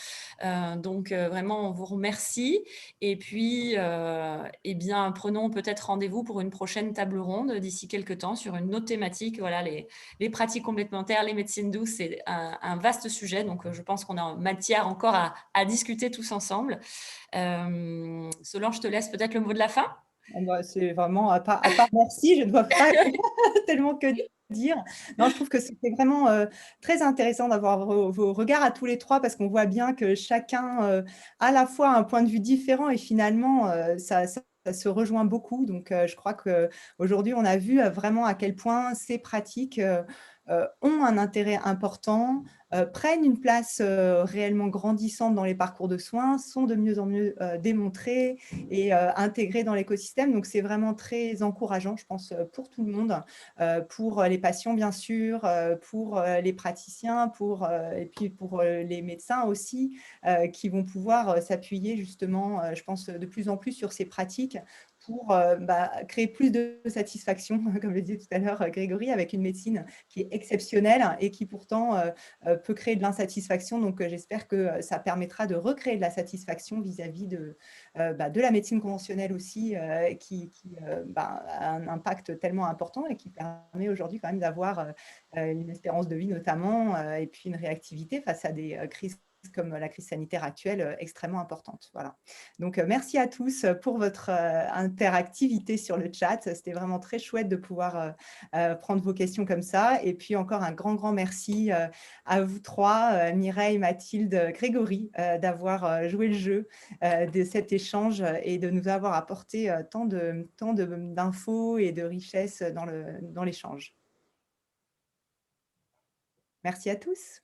Donc vraiment, on vous remercie. Et puis, eh bien, prenons peut-être rendez-vous pour une prochaine table ronde d'ici quelques temps sur une autre thématique. Voilà, les pratiques complémentaires, les médecines douces, c'est un vaste sujet. Donc, je pense qu'on a matière encore à discuter tous ensemble. Solange, je te laisse peut-être le mot de la fin. C'est vraiment, à part merci, je ne vois pas tellement que dire. Non, je trouve que c'était vraiment très intéressant d'avoir vos regards à tous les trois, parce qu'on voit bien que chacun a à la fois un point de vue différent et finalement, ça se rejoint beaucoup. Donc, je crois qu'aujourd'hui, on a vu vraiment à quel point ces pratiques ont un intérêt important, prennent une place réellement grandissante dans les parcours de soins, sont de mieux en mieux démontrées et intégrées dans l'écosystème. Donc, c'est vraiment très encourageant, je pense, pour tout le monde, pour les patients, bien sûr, pour les praticiens, et puis pour les médecins aussi, qui vont pouvoir s'appuyer justement, je pense, de plus en plus sur ces pratiques pour créer plus de satisfaction, comme le disait tout à l'heure Grégory, avec une médecine qui est exceptionnelle et qui pourtant peut créer de l'insatisfaction. Donc, j'espère que ça permettra de recréer de la satisfaction vis-à-vis de la médecine conventionnelle aussi, qui a un impact tellement important et qui permet aujourd'hui quand même d'avoir une espérance de vie notamment, et puis une réactivité face à des crises comme la crise sanitaire actuelle, extrêmement importante. Voilà. Donc, merci à tous pour votre interactivité sur le chat. C'était vraiment très chouette de pouvoir prendre vos questions comme ça. Et puis, encore un grand, grand merci à vous trois, Mireille, Mathilde, Grégory, d'avoir joué le jeu de cet échange et de nous avoir apporté tant d'infos et de richesses dans l'échange. Merci à tous.